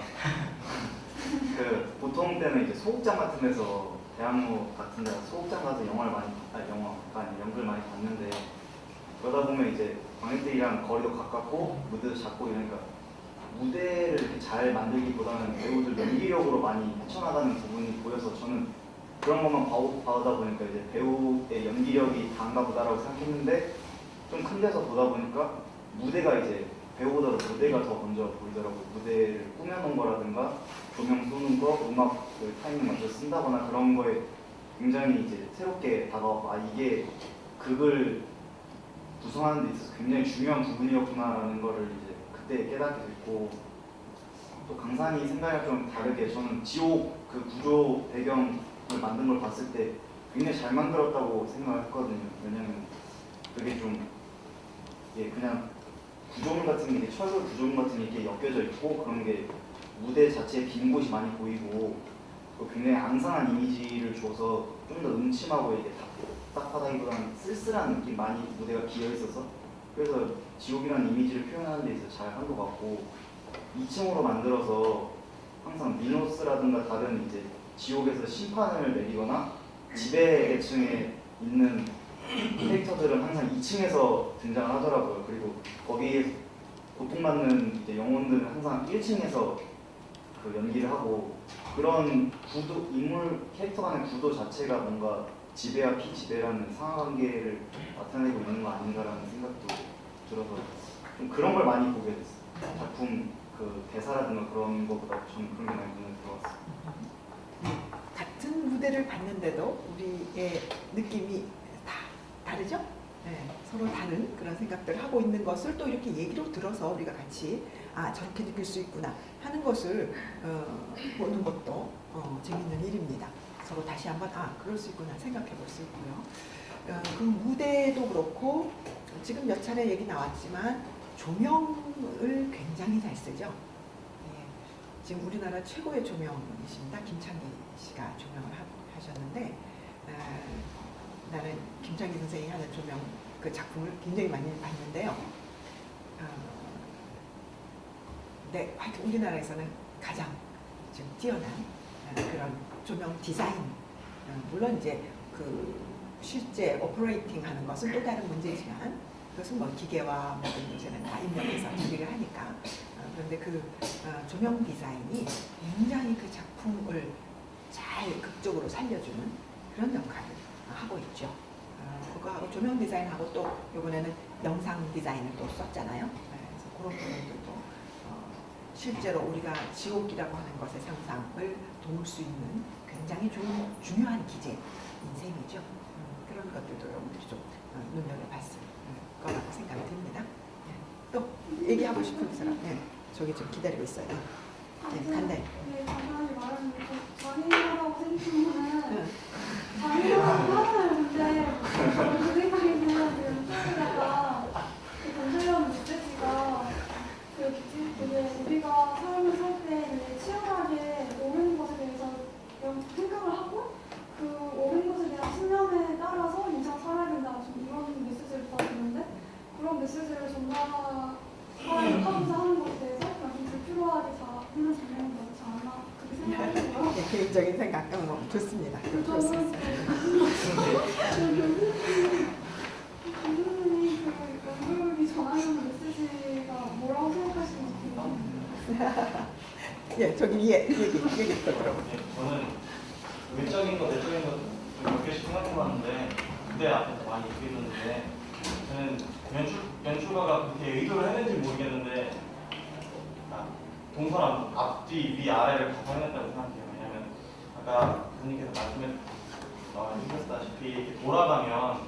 그 보통 때는 이제 소극장 같은 데서 대학로 같은 데서 소극장 가서 영화를 많이 연극을 많이 봤는데 그러다 보면 이제 관객들이랑 거리도 가깝고 무대도 작고 이러니까 무대를 이렇게 잘 만들기보다는 배우들 연기력으로 많이 헤쳐나가는 부분이 보여서 저는 그런 것만 봐오다 보니까 이제 배우의 연기력이 다인가 보다라고 생각했는데 좀 큰 데서 보다 보니까 무대가 이제 배우보다도 무대가 더 먼저 보이더라고요. 무대를 꾸며놓은 거라든가 조명 쏘는 거, 음악을 타이밍 맞춰 쓴다거나 그런 거에 굉장히 이제 새롭게 다가왔고 이게 극을 구성하는 데 있어서 굉장히 중요한 부분이었구나라는 거를 이제 그때 깨닫게 됐고 또 강산이 생각이 좀 다르게 저는 지옥 그 구조 배경을 만든 걸 봤을 때 굉장히 잘 만들었다고 생각을 했거든요. 왜냐면 그게 좀 그냥 구조물 같은 게 철골 구조물 같은 게 이렇게 엮여져 있고 그런 게 무대 자체에 빈 곳이 많이 보이고 또 굉장히 앙상한 이미지를 줘서 좀 더 음침하고 이게 딱딱하다기보다는 쓸쓸한 느낌 많이 무대가 비어 있어서 그래서 지옥이라는 이미지를 표현하는 데 있어서 잘 한 것 같고 2층으로 만들어서 항상 미노스라든가 다른 이제 지옥에서 심판을 내리거나 지배계층에 있는 캐릭터들은 항상 2층에서 등장을 하더라고요. 그리고 거기에 고통받는 이제 영혼들은 항상 1층에서 그 연기를 하고 그런 구도, 인물 캐릭터 간의 구도 자체가 뭔가 지배와 피지배라는 상하관계를 나타내고 있는 거 아닌가라는 생각도 들어서 좀 그런 걸 많이 보게 됐어요. 작품 그 대사라든가 그런 것보다 저는 그런 게 많이 눈에 들어왔어요.
같은 무대를 봤는데도 우리의 느낌이 다 다르죠? 네, 서로 다른 그런 생각들을 하고 있는 것을 또 이렇게 얘기로 들어서 우리가 같이 저렇게 느낄 수 있구나 하는 것을 보는 것도 재밌는 일입니다. 서로 다시 한번 그럴 수 있구나 생각해 볼 수 있고요. 그 무대도 그렇고 지금 몇 차례 얘기 나왔지만 조명을 굉장히 잘 쓰죠. 예, 지금 우리나라 최고의 조명이십니다. 김창기 씨가 조명을 하셨는데 나는 김창기 선생이 하는 조명 그 작품을 굉장히 많이 봤는데요. 네, 하여튼 우리나라에서는 가장 지금 뛰어난 그런 조명 디자인, 물론 이제 그 실제 오퍼레이팅 하는 것은 또 다른 문제지만 그것은 뭐 기계와 모든 문제는 다 입력해서 처리를 하니까 그런데 그 조명 디자인이 굉장히 그 작품을 잘 극적으로 살려주는 그런 역할을 하고 있죠. 그거하고 조명 디자인하고 또 이번에는 영상 디자인을 또 썼잖아요. 그래서 그런 부분들도 실제로 우리가 지옥이라고 하는 것의 상상을 도울 수 있는 굉장히 중요한 기제인 셈이죠. 그런 것들도 여러분들이 좀 눈여겨봤을 거라고 생각이 듭니다. 또 얘기하고 싶은 사람, 저기 좀 기다리고 있어요. 간단히.
간단히 말하면 잔인하다고 생각하는 잔인하다고 하는데 그 생각이 드는 연출에다가 그 권재현 무대지가 우리가 삶을 살 때 치열하게 옳은 것에 대해서 생각을 하고 그 옳은 것에 대한 신념에 따라서 인상 살아야 된다 이런 메시지를 받았는데 그런 메시지를 전달하고자 하는 것에 대해서 좀 불필요하게 하는 장면이 많지 않나 그렇게 생각해요.
네, 개인적인 생각 좋습니다.
교수님이 그 연극이 전하려는 메시지가 뭐라고 생각하시는지 궁금해요.
예, 저기 위에 얘기부터 들어보세요.
네, 저는 외적인 거, 내적인 거 몇 개씩 생각해봤는데 그때 앞에서 많이 얘기했는데 저는 연출가가 그렇게 의도를 했는지 모르겠는데 동서남 앞뒤 위아래를 다 사용했다고 생각해요. 왜냐면 아까 선생님께서 말씀해주셨다시피 이렇게 돌아가면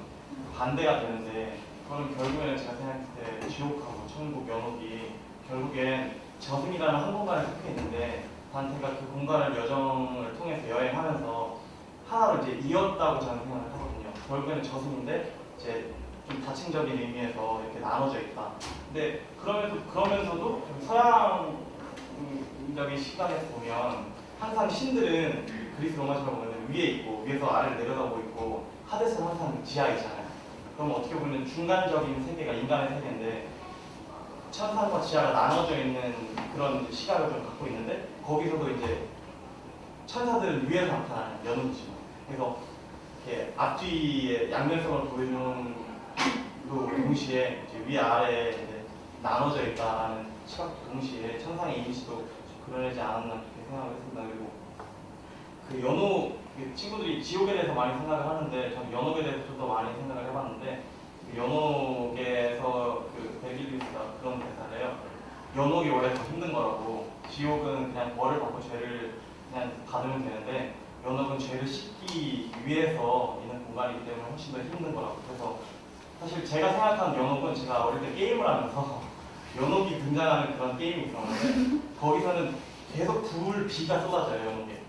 반대가 되는데 그건 결국에는 제가 생각했을 때 지옥하고 천국, 연옥이 결국엔 저승이라는 한 공간에 속해 있는데 단테가 그 공간을 여정을 통해서 여행하면서 하나로 이제 이었다고 저는 생각을 하거든요. 결국에는 저승인데 이제 좀 다층적인 의미에서 이렇게 나눠져 있다. 근데 그러면서도 좀 서양적인 시각에서 보면 항상 신들은 그리스 로마처럼 보면 위에 있고 위에서 아래를 내려다보고 있고 하데스는 항상 지하에 있잖아요. 그럼 어떻게 보면 중간적인 세계가 인간의 세계인데 천상과 지하가 나눠져 있는 그런 시각을 좀 갖고 있는데 거기서도 이제 천사들은 위에서 나타나는 연우지만 그래서 이렇게 앞뒤의 양면성을 보여주는 동시에 이제 위아래에 이제 나눠져 있다라는 시각 동시에 천상의 이미지도 그려내지 않았나 그렇게 생각을 했습니다. 그리고 그 연옥 친구들이 지옥에 대해서 많이 생각을 하는데 저는 연옥에 대해서 좀 더 많이 생각을 해봤는데 그 연옥에서 그 베길리스가 그런 대사래요. 연옥이 원래 더 힘든 거라고 지옥은 그냥 벌을 받고 죄를 그냥 받으면 되는데 연옥은 죄를 씻기 위해서 있는 공간이기 때문에 훨씬 더 힘든 거라고. 그래서 사실 제가 생각하는 연옥은 제가 어릴 때 게임을 하면서 연옥이 등장하는 그런 게임이 있었는데 거기서는 계속 비가 쏟아져요, 연옥에.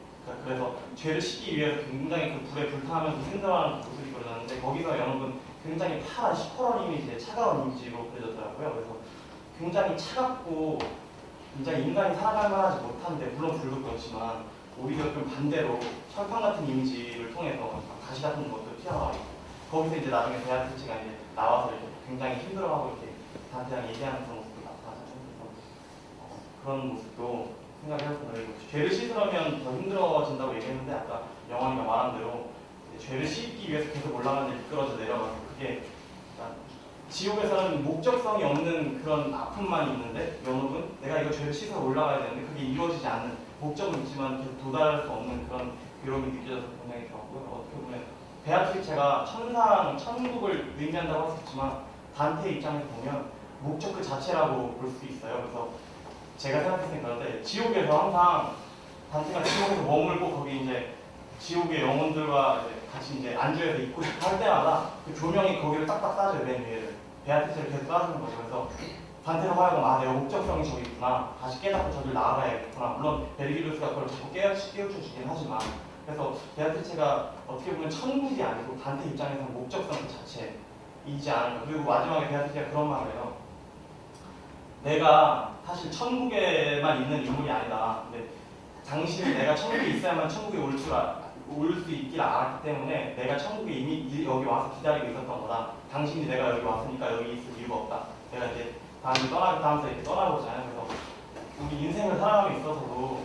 그래서 죄를 씻기 위해서 굉장히 그 불에 불타면서 생존하는 모습이 그려졌는데 거기서 연옥은 굉장히 파란 시퍼런 이미지에 차가운 이미지로 그려졌더라고요. 그래서 굉장히 차갑고 굉장히 인간이 살아갈 만하지 못한데 물론 불도 그렇지만 오히려 좀 반대로 철판 같은 이미지를 통해서 가시 같은 것도 튀어나와 있고 거기서 이제 나중에 베아트리체가 이제 나와서 이렇게 굉장히 힘들어하고 이렇게 단테랑 얘기하는 그런 모습도 나타나죠. 그래서 그런 모습도 생각해봤습니다. 죄를 씻으려면 더 힘들어진다고 얘기했는데 아까 영환이가 말한 대로 죄를 씻기 위해서 계속 올라가는데 미끄러져 내려가서 그게 지옥에서는 목적성이 없는 그런 아픔만 있는데 연옥은 내가 이거 죄를 씻어 올라가야 되는데 그게 이루어지지 않는 목적은 있지만 계속 도달할 수 없는 그런 괴로움이 느껴져서 굉장히 좋았고요. 어떻게 보면 베아트리체가 천국을 의미한다고 했었지만 단테 입장에서 보면 목적 그 자체라고 볼 수 있어요. 그래서 제가 생각했을 때 그런데 지옥에서 항상 단테가 지옥에서 머물고 거기 이제 지옥의 영혼들과 이제 같이 이제 안주해서 있고 싶어 할 때마다 그 조명이 거기를 딱딱 쏴줘요, 맨 위에를. 베아트리체를 계속 쏴주는 거죠. 그래서 단테가 하여금 내가 목적성이 저기 있구나. 다시 깨닫고 저길 나아가야겠구나. 물론 베르기루스가 그걸 자꾸 깨우쳐주긴 하지만 그래서 베아트리체가 어떻게 보면 천국이 아니고 단테 입장에서는 목적성 그 자체이지 않을까. 그리고 마지막에 베아트리체가 그런 말을 해요. 내가 사실 천국에만 있는 인물이 아니다. 근데 당신이 내가 천국에 있어야만 천국에 올 수 있길 알았기 때문에 내가 천국에 이미 여기 와서 기다리고 있었던 거다. 당신이 내가 여기 왔으니까 여기 있을 이유가 없다. 내가 이제 다음부터 이렇게 떠나보잖아요. 그래서 우리 인생을 살아감에 있어서도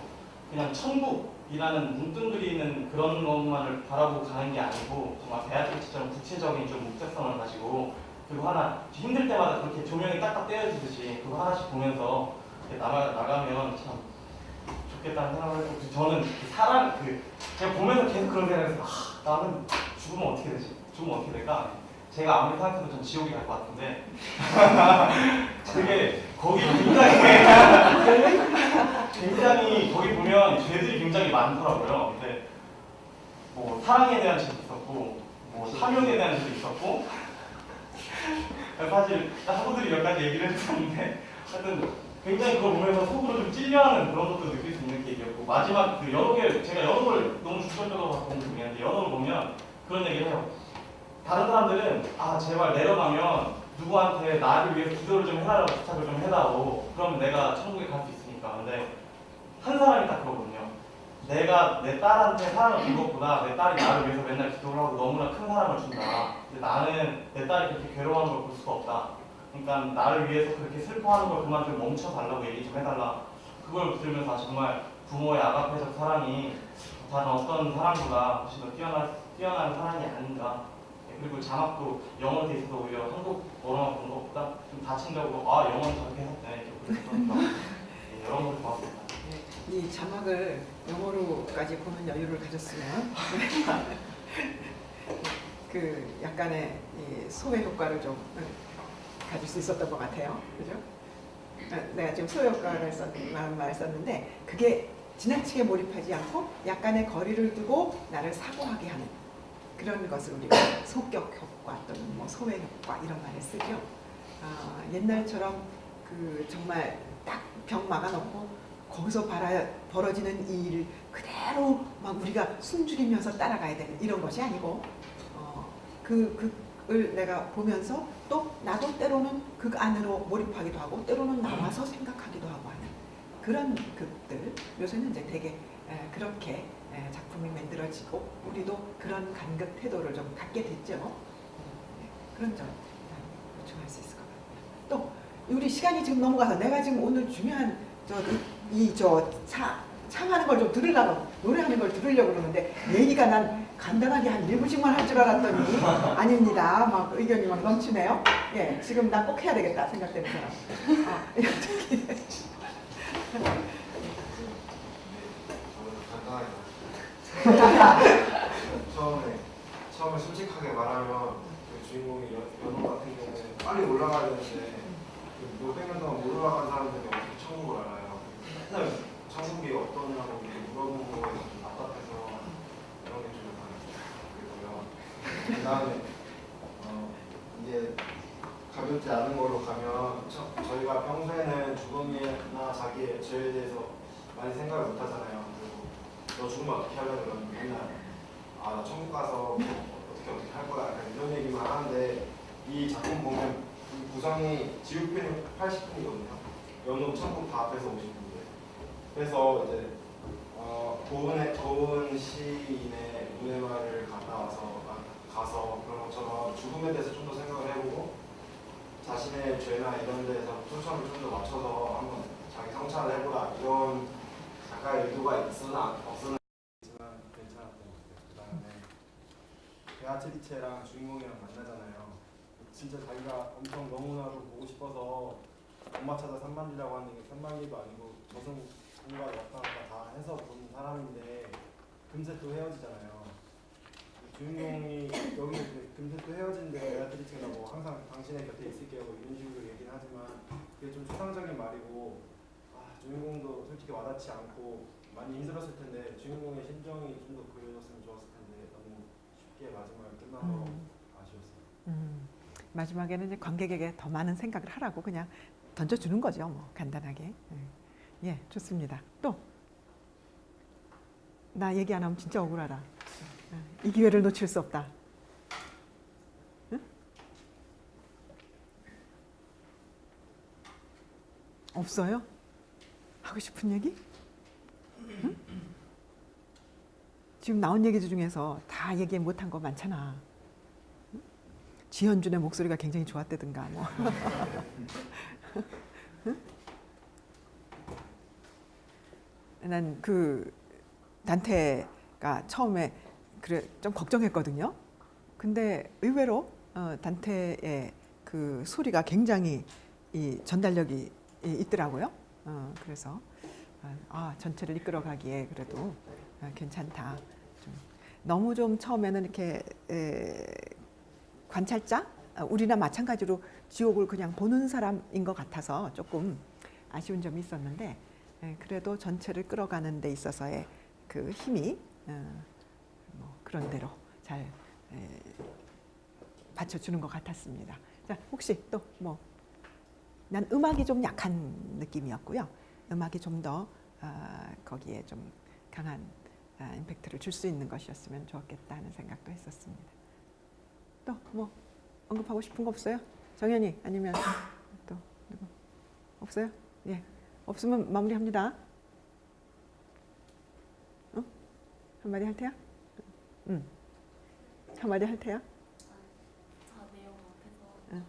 그냥 천국이라는 눈뜬들이는 그런 것만을 바라보고 가는 게 아니고 정말 베아트리체처럼 구체적인 좀 목적성을 가지고 그리고 하나 힘들 때마다 그렇게 조명이 딱딱 떼어지듯이 그거 하나씩 보면서 이렇게 나가면 참 좋겠다는 생각을 했고 저는 제가 보면서 계속 그런 생각을 했어요. 나는 죽으면 어떻게 되지? 죽으면 어떻게 될까? 제가 아무리 생각해도 전 지옥이 갈 것 같은데 되게 거기 굉장히 거기 보면 죄들이 굉장히 많더라고요. 근데 뭐 사랑에 대한 죄도 있었고 뭐 탐욕에 대한 죄도 있었고 사실 학우들이 몇 가지 얘기를 했었는데 하여튼 굉장히 그걸 보면서 속으로 좀 찔려하는 그런 것도 느낄 수 있는 계기였고 마지막 그 연옥을 제가 연옥을 너무 중점적으로 갖고 온 중이었는데 연옥을 보면 그런 얘기를 해요. 다른 사람들은 제발 내려가면 누구한테 나를 위해서 기도를 좀 해달라고 부탁을 좀 해다오. 그러면 내가 천국에 갈 수 있으니까. 근데 한 사람이 딱 그러거든요. 내가 내 딸한테 사랑을 준 것보다 내 딸이 나를 위해서 맨날 기도를 하고 너무나 큰 사랑을 준다. 근데 나는 내 딸이 그렇게 괴로워하는 걸 볼 수가 없다. 그러니까 나를 위해서 그렇게 슬퍼하는 걸 그만 좀 멈춰달라고 얘기 좀 해달라. 그걸 들으면서 정말 부모의 아가페적 사랑이 다른 어떤 사랑보다 훨씬 더 뛰어난 사랑이 아닌가 그리고 자막도 영어로 돼 있어서 오히려 한국어로만 본 것보다 좀 다층적으로 아 영어는 저렇게 해놨네 이렇게 그래서 여러 번 봤습니다.
이 자막을 영어로까지 보는 여유를 가졌으면 그 약간의 이 소외 효과를 좀 가질 수 있었던 것 같아요. 그죠? 내가 지금 소외 효과를 말을 썼는데 그게 지나치게 몰입하지 않고 약간의 거리를 두고 나를 사고하게 하는 그런 것을 우리가 소격 효과 또는 뭐 소외 효과 이런 말을 쓰죠. 옛날처럼 그 정말 딱 벽 막아놓고 거기서 벌어지는 이 일을 그대로 막 우리가 숨죽이면서 따라가야 되는 이런 것이 아니고 그걸 내가 보면서 또 나도 때로는 그 안으로 몰입하기도 하고 때로는 나와서 생각하기도 하고 하는 그런 것들 요새는 이제 되게 그렇게 작품이 만들어지고 우리도 그런 간극 태도를 좀 갖게 됐죠. 그런 점 보충할 수 있을 것 같고요. 또 우리 시간이 지금 넘어가서 내가 지금 오늘 중요한 참하는 걸 좀 들으려고 노래하는 걸 들으려고 그러는데 얘기가 난 간단하게 한 1분씩만 할 줄 알았더니 아닙니다. 막 의견이 막 넘치네요. 예, 지금 난 꼭 해야 되겠다 생각되는 사람.
저는 간단하게 처음에 솔직하게 말하면 그 주인공이 연호 같은 경우는 빨리 올라가야 되는데 몇백 년 동안 못 올라간 사람들이 어떻게 천국을 알아요. 맨날 천국이 어떠냐고 이렇게 물어보는 거에 좀 답답해서 이런 게 좀 그리고요. 그 다음에 이제 가볍지 않은 걸로 가면 저희가 평소에는 죽음이나 자기의 죄에 대해서 많이 생각을 못 하잖아요. 그리고 너 죽으면 어떻게 하려고 그러면 맨날 나 천국 가서 어떻게 할 거야 약간 이런 얘기만 하는데 이 작품 보면 이 구성이 지옥편이 80분이거든요. 연옥 천국 다 앞에서 오신 분들. 그래서 이제 고은 시인의 문해마를 가서 그런 것처럼 죽음에 대해서 좀 더 생각을 해보고 자신의 죄나 이런 데서 초점을 좀 더 맞춰서 한번 자기 성찰을 해보라 이런 작가의 의도가 있으나 없으나 있지만 괜찮았던 것 같아요. 그 다음에 베아트리체랑 주인공이랑 만나잖아요. 진짜 자기가 엄청 너무나도 보고 싶어서 엄마 찾아 산만리라고 하는 게 산만리도 아니고 저승공과 왔다 갔다 다 해서 본 사람인데 금세 또 헤어지잖아요. 주인공이 여기 금세 또 헤어지는데 베아트리체가 뭐 항상 당신의 곁에 있을게요 뭐 이런 식으로 얘기를 하지만 그게 좀 추상적인 말이고 주인공도 솔직히 와닿지 않고 많이 힘들었을 텐데 주인공의 심정이 좀 더 그려졌으면 좋았을 텐데 너무 쉽게 마지막에 끝나서 아쉬웠어요.
마지막에는 이제 관객에게 더 많은 생각을 하라고 그냥 던져주는 거죠. 뭐 간단하게. 예, 좋습니다. 또 나 얘기 안 하면 진짜 억울하다. 이 기회를 놓칠 수 없다. 응? 없어요? 하고 싶은 얘기? 응? 지금 나온 얘기 중에서 다 얘기 못한 거 많잖아. 응? 지현준의 목소리가 굉장히 좋았다든가 뭐. 응? 난 그 단테가 처음에 그래 좀 걱정했거든요. 근데 의외로 단테의 그 소리가 굉장히 이 전달력이 있더라고요. 그래서 전체를 이끌어가기에 그래도 괜찮다. 너무 좀 처음에는 이렇게 관찰자, 우리나 마찬가지로 지옥을 그냥 보는 사람인 것 같아서 조금 아쉬운 점이 있었는데 그래도 전체를 끌어가는 데 있어서의 그 힘이 뭐 그런 대로 잘 받쳐주는 것 같았습니다. 자, 혹시 또 뭐 난 음악이 좀 약한 느낌이었고요. 음악이 좀 더 거기에 좀 강한 임팩트를 줄 수 있는 것이었으면 좋았겠다 하는 생각도 했었습니다. 또 뭐 언급하고 싶은 거 없어요? 정연이 아니면 또 누구? 없어요? 예, 없으면 마무리합니다. 한마디 할 테야? 한마디 할 테야?
내용 앞에서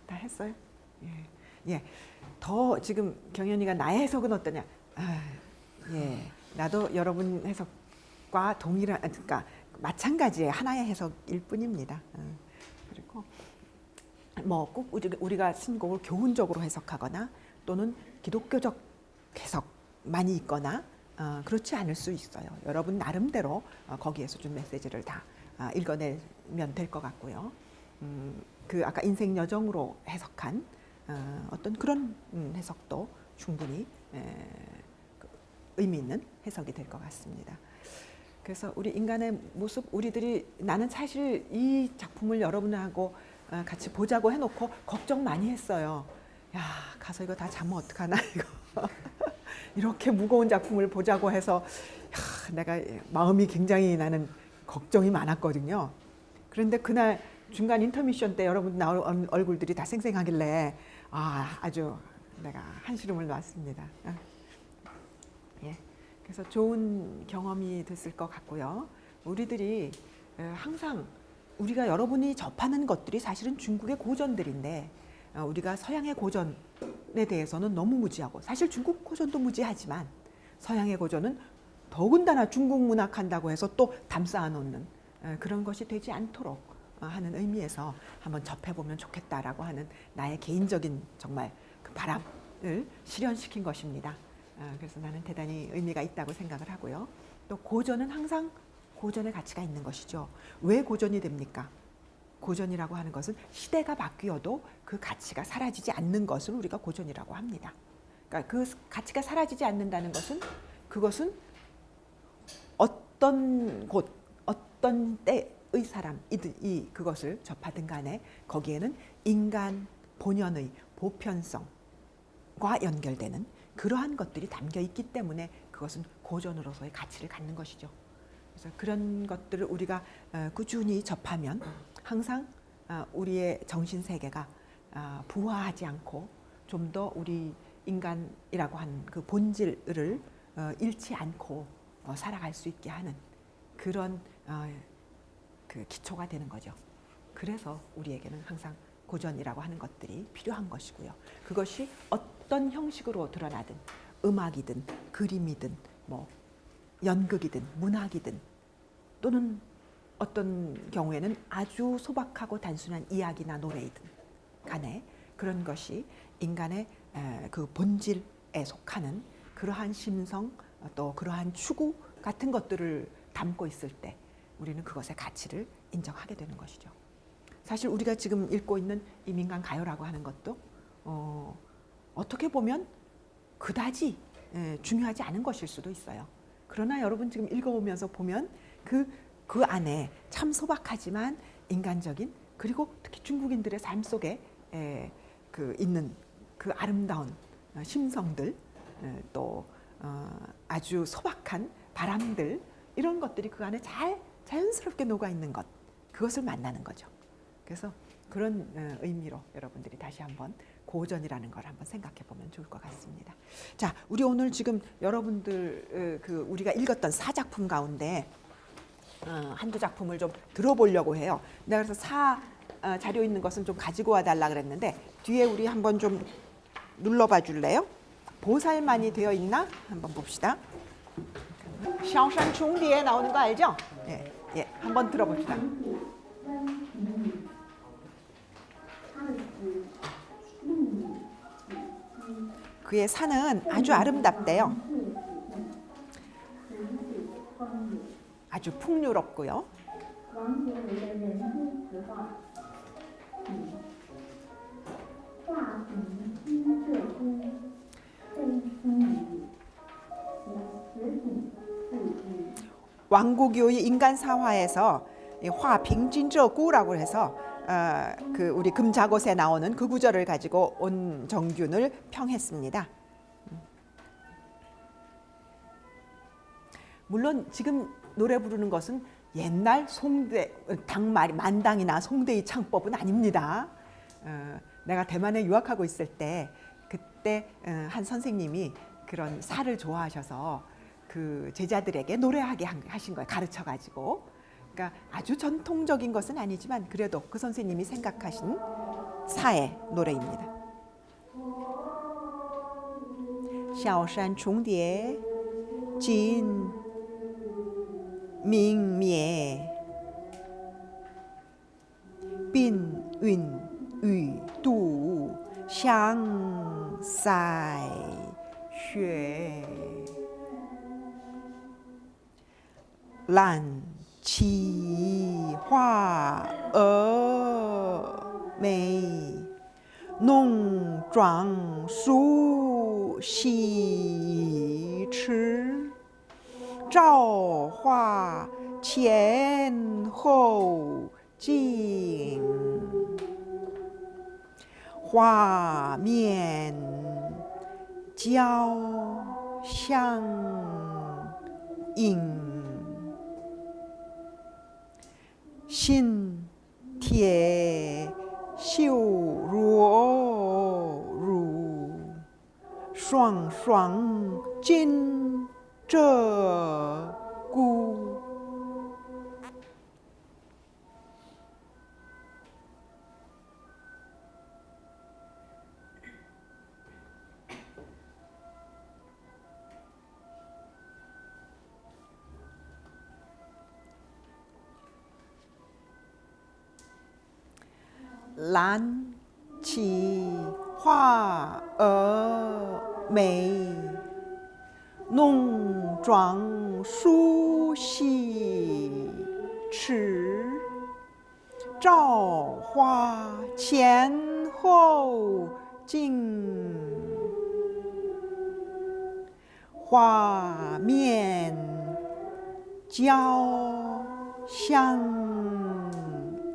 다 했어요? 예. 더 지금 경연이가 나의 해석은 어떠냐? 예. 나도 여러분 해석과 동일한, 그러니까 마찬가지의 하나의 해석일 뿐입니다. 그리고 뭐 꼭 우리가 신곡을 교훈적으로 해석하거나 또는 기독교적 해석만이 있거나 그렇지 않을 수 있어요. 여러분 나름대로 거기에서 준 메시지를 다 읽어내면 될 것 같고요. 그 아까 인생 여정으로 해석한 어떤 그런 해석도 충분히 의미 있는 해석이 될 것 같습니다. 그래서 우리 인간의 모습, 우리들이 나는 사실 이 작품을 여러분하고 같이 보자고 해놓고 걱정 많이 했어요. 야, 가서 이거 다 자면 어떡하나 이거. 이렇게 무거운 작품을 보자고 해서 내가 마음이 굉장히 나는 걱정이 많았거든요. 그런데 그날 중간 인터미션 때 여러분 나올 얼굴들이 다 생생하길래 아주 내가 한시름을 놨습니다. 예. 그래서 좋은 경험이 됐을 것 같고요. 우리들이 항상 우리가 여러분이 접하는 것들이 사실은 중국의 고전들인데 우리가 서양의 고전에 대해서는 너무 무지하고 사실 중국 고전도 무지하지만 서양의 고전은 더군다나 중국 문학한다고 해서 또 담쌓아 놓는 그런 것이 되지 않도록 하는 의미에서 한번 접해보면 좋겠다라고 하는 나의 개인적인 정말 그 바람을 실현시킨 것입니다. 그래서 나는 대단히 의미가 있다고 생각을 하고요. 또 고전은 항상 고전의 가치가 있는 것이죠. 왜 고전이 됩니까? 고전이라고 하는 것은 시대가 바뀌어도 그 가치가 사라지지 않는 것을 우리가 고전이라고 합니다. 그러니까 그 가치가 사라지지 않는다는 것은 그것은 어떤 곳, 어떤 때의 사람이 그것을 접하든 간에 거기에는 인간 본연의 보편성과 연결되는 그러한 것들이 담겨 있기 때문에 그것은 고전으로서의 가치를 갖는 것이죠. 그래서 그런 것들을 우리가 꾸준히 접하면 항상 우리의 정신 세계가 부화하지 않고 좀 더 우리 인간이라고 하는 그 본질을 잃지 않고 살아갈 수 있게 하는 그런 그 기초가 되는 거죠. 그래서 우리에게는 항상 고전이라고 하는 것들이 필요한 것이고요. 그것이 어떤 형식으로 드러나든 음악이든 그림이든 뭐 연극이든 문학이든 또는 어떤 경우에는 아주 소박하고 단순한 이야기나 노래이든 간에 그런 것이 인간의 그 본질에 속하는 그러한 심성 또 그러한 추구 같은 것들을 담고 있을 때 우리는 그것의 가치를 인정하게 되는 것이죠. 사실 우리가 지금 읽고 있는 이 민간 가요라고 하는 것도 어떻게 보면 그다지 중요하지 않은 것일 수도 있어요. 그러나 여러분 지금 읽어오면서 보면 그 안에 참 소박하지만 인간적인 그리고 특히 중국인들의 삶 속에 그 있는 그 아름다운 심성들 또 아주 소박한 바람들 이런 것들이 그 안에 자연스럽게 녹아 있는 것 그것을 만나는 거죠. 그래서 그런 의미로 여러분들이 다시 한번 고전이라는 걸 한번 생각해 보면 좋을 것 같습니다. 자, 우리 오늘 지금 여러분들 그 우리가 읽었던 4작품 가운데 한두 작품을 좀 들어보려고 해요. 내가 그래서 자료 있는 것은 좀 가지고 와달라 그랬는데 뒤에 우리 한번 좀 눌러봐 줄래요? 보살만이 되어 있나? 한번 봅시다. 샤오산 중디에 나오는 거 알죠? 예, 예, 한번 들어봅시다. 그의 산은 아주 아름답대요. 아주 풍요롭고요. 왕국유의 인간사화에서 화빙진저구라고 해서 그 우리 금자곳에 나오는 그 구절을 가지고 온정균을 평했습니다. 물론 지금 노래 부르는 것은 옛날 송대 만당이나 송대의 창법은 아닙니다. 내가 대만에 유학하고 있을 때 그때 한 선생님이 그런 사를 좋아하셔서 그 제자들에게 노래하게 하신 거예요. 가르쳐가지고. 그러니까 아주 전통적인 것은 아니지만 그래도 그 선생님이 생각하신 사의 노래입니다. 小山重叠锦明灭，宾云雨度相塞雪，兰其花峨眉，浓妆素细齿，朝花前后镜，画面交相映，心贴秀若如，双双金鹧鸪。兰其花峨眉，浓妆素细齿，朝花前后镜，画面交相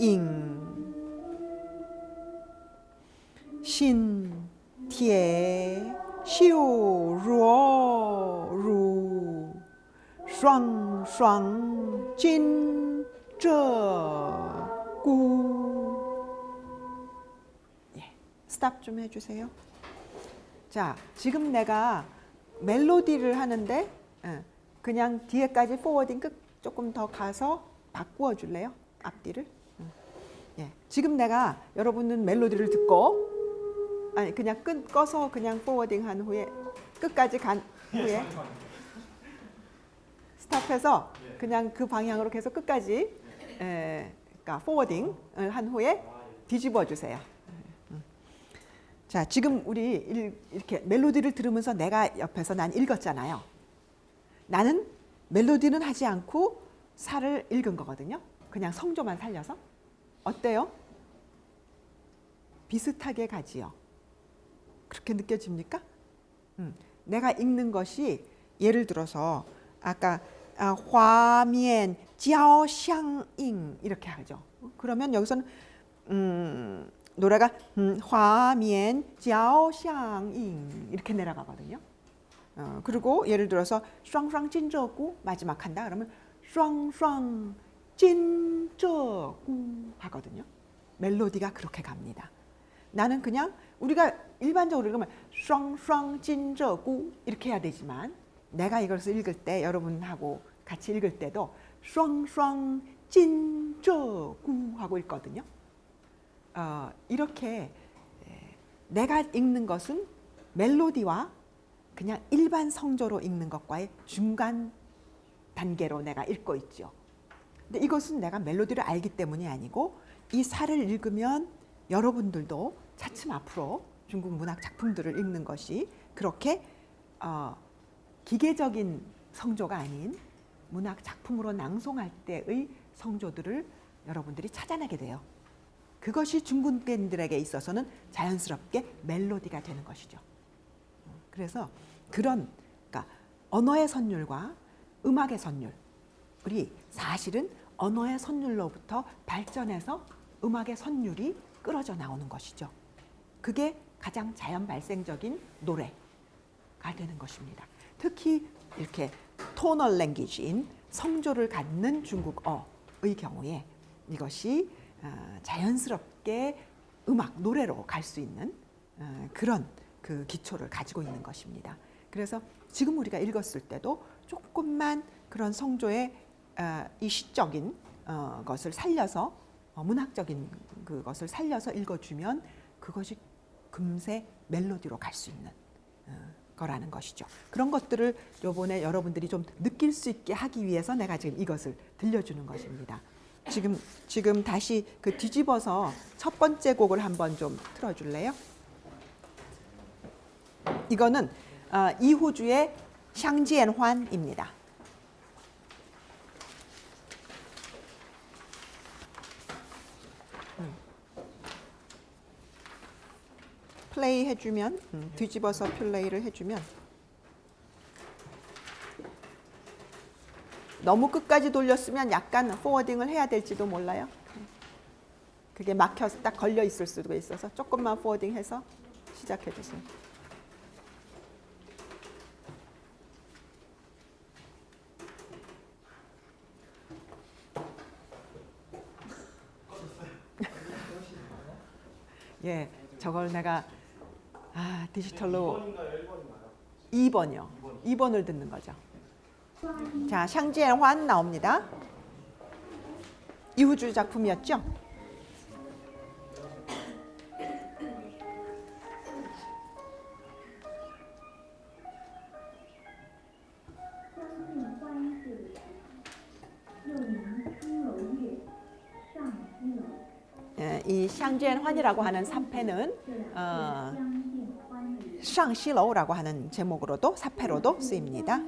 映，心贴秀若如，双双金鹧鸪. 예, 스탑 좀 해주세요. 자, 지금 내가 멜로디를 하는데 그냥 뒤에까지 포워딩 끝 조금 더 가서 바꾸어 줄래요? 앞뒤를? 예, 지금 내가 여러분은 멜로디를 듣고 아니 그냥 꺼서 그냥 포워딩 한 후에 끝까지 간 후에 스탑해서 그냥 그 방향으로 계속 끝까지 그러니까 포워딩 한 후에 뒤집어 주세요. 자, 지금 우리 이렇게 멜로디를 들으면서 내가 옆에서 난 읽었잖아요. 나는 멜로디는 하지 않고 살을 읽은 거거든요. 그냥 성조만 살려서. 어때요? 비슷하게 가지요. 그렇게 느껴집니까? 내가 읽는 것이 예를 들어서 아까 화면交相映 이렇게 하죠. 그러면 여기서는 노래가 화면 交相映 이렇게 내려가거든요. 그리고 예를 들어서 双双金鹧鸪 마지막 한다 그러면 双双金鹧鸪 하거든요. 멜로디가 그렇게 갑니다. 나는 그냥 우리가 일반적으로 읽으면 双双金鹧鸪 이렇게 해야 되지만 내가 이것을 읽을 때 여러분하고 같이 읽을 때도 双双金鹧鸪 하고 읽거든요. 이렇게 내가 읽는 것은 멜로디와 그냥 일반 성조로 읽는 것과의 중간 단계로 내가 읽고 있죠. 근데 이것은 내가 멜로디를 알기 때문이 아니고 이 살을 읽으면 여러분들도 차츰 앞으로 중국 문학 작품들을 읽는 것이 그렇게 기계적인 성조가 아닌 문학 작품으로 낭송할 때의 성조들을 여러분들이 찾아내게 돼요. 그것이 중국인들에게 있어서는 자연스럽게 멜로디가 되는 것이죠. 그래서 그러니까 언어의 선율과 음악의 선율이 사실은 언어의 선율로부터 발전해서 음악의 선율이 끌어져 나오는 것이죠. 그게 가장 자연 발생적인 노래가 되는 것입니다. 특히 이렇게 토널 랭귀지인 성조를 갖는 중국어의 경우에 이것이 자연스럽게 음악, 노래로 갈 수 있는 그런 그 기초를 가지고 있는 것입니다. 그래서 지금 우리가 읽었을 때도 조금만 그런 성조의 이 시적인 것을 살려서 문학적인 그것을 살려서 읽어주면 그것이 금세 멜로디로 갈 수 있는 거라는 것이죠. 그런 것들을 요번에 여러분들이 좀 느낄 수 있게 하기 위해서 내가 지금 이것을 들려주는 것입니다. 지금 다시 그 뒤집어서 첫 번째 곡을 한번 좀 틀어줄래요? 이거는 이호주의 샹지엔환입니다. 플레이 해주면 뒤집어서 플레이를 해주면 너무 끝까지 돌렸으면 약간 포워딩을 해야 될지도 몰라요. 그게 막혀서 딱 걸려 있을 수도 있어서 조금만 포워딩해서 시작해 주세요. 예, 저걸 내가 디지털로 2번이요. 2번을 듣는 거죠. 자, 샹지엔환 나옵니다. 이후주 작품이었죠? 이 샹지엔환이라고 하는 3패는 샹시로우라고 하는 제목으로도 4패로도 쓰입니다.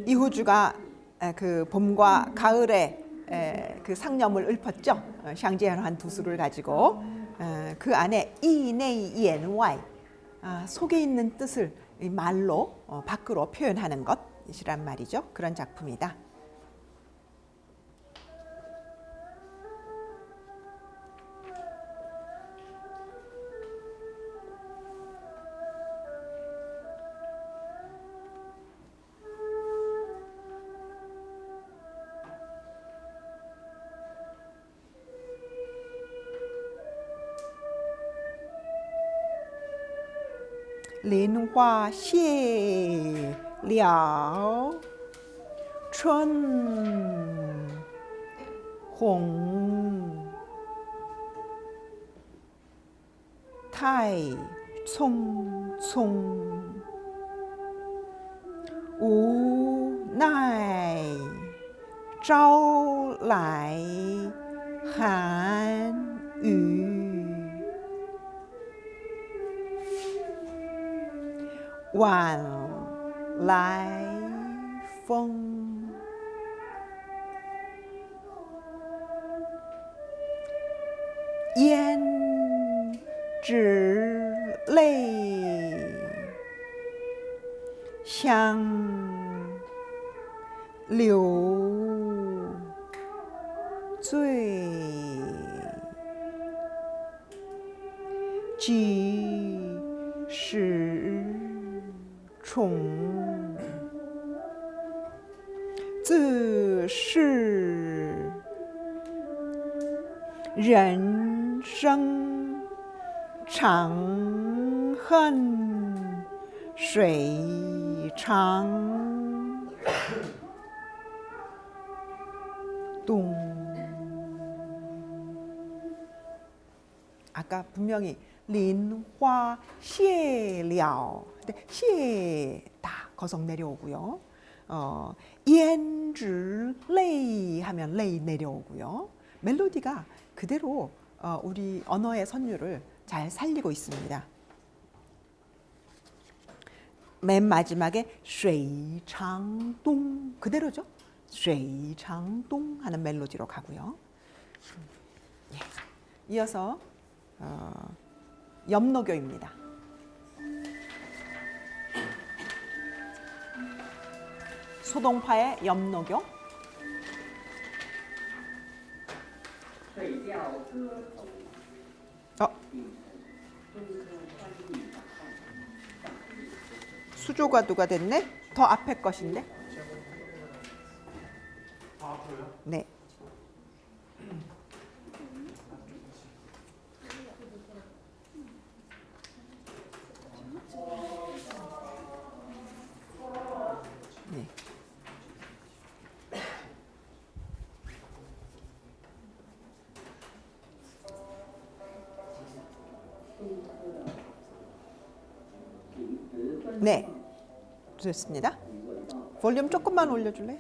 이후주가 그 봄과 가을에 그 상념을 읊었죠. 샹지엔환 두 수를 가지고 그 안에 이내이엔와이 속에 있는 뜻을 말로 밖으로 표현하는 것이란 말이죠. 그런 작품이다. 린화谢了春红太匆匆无奈朝来寒雨晚来风，胭脂泪，相流醉，即使宠，自是人生长恨水长东。 아까 분명히 林花谢了 谢다 거성 내려오고요. 옌즈 레이 하면 레이 내려오고요. 멜로디가 그대로 우리 언어의 선율을 잘 살리고 있습니다. 맨 마지막에 水长东 그대로죠. 水长东 하는 멜로디로 가고요. 예. 이어서 염노교입니다. 소동파의 염노교. 수조가 누가 됐네? 더 앞에 것인데? 네. 네, 좋습니다. 볼륨 조금만 올려줄래요?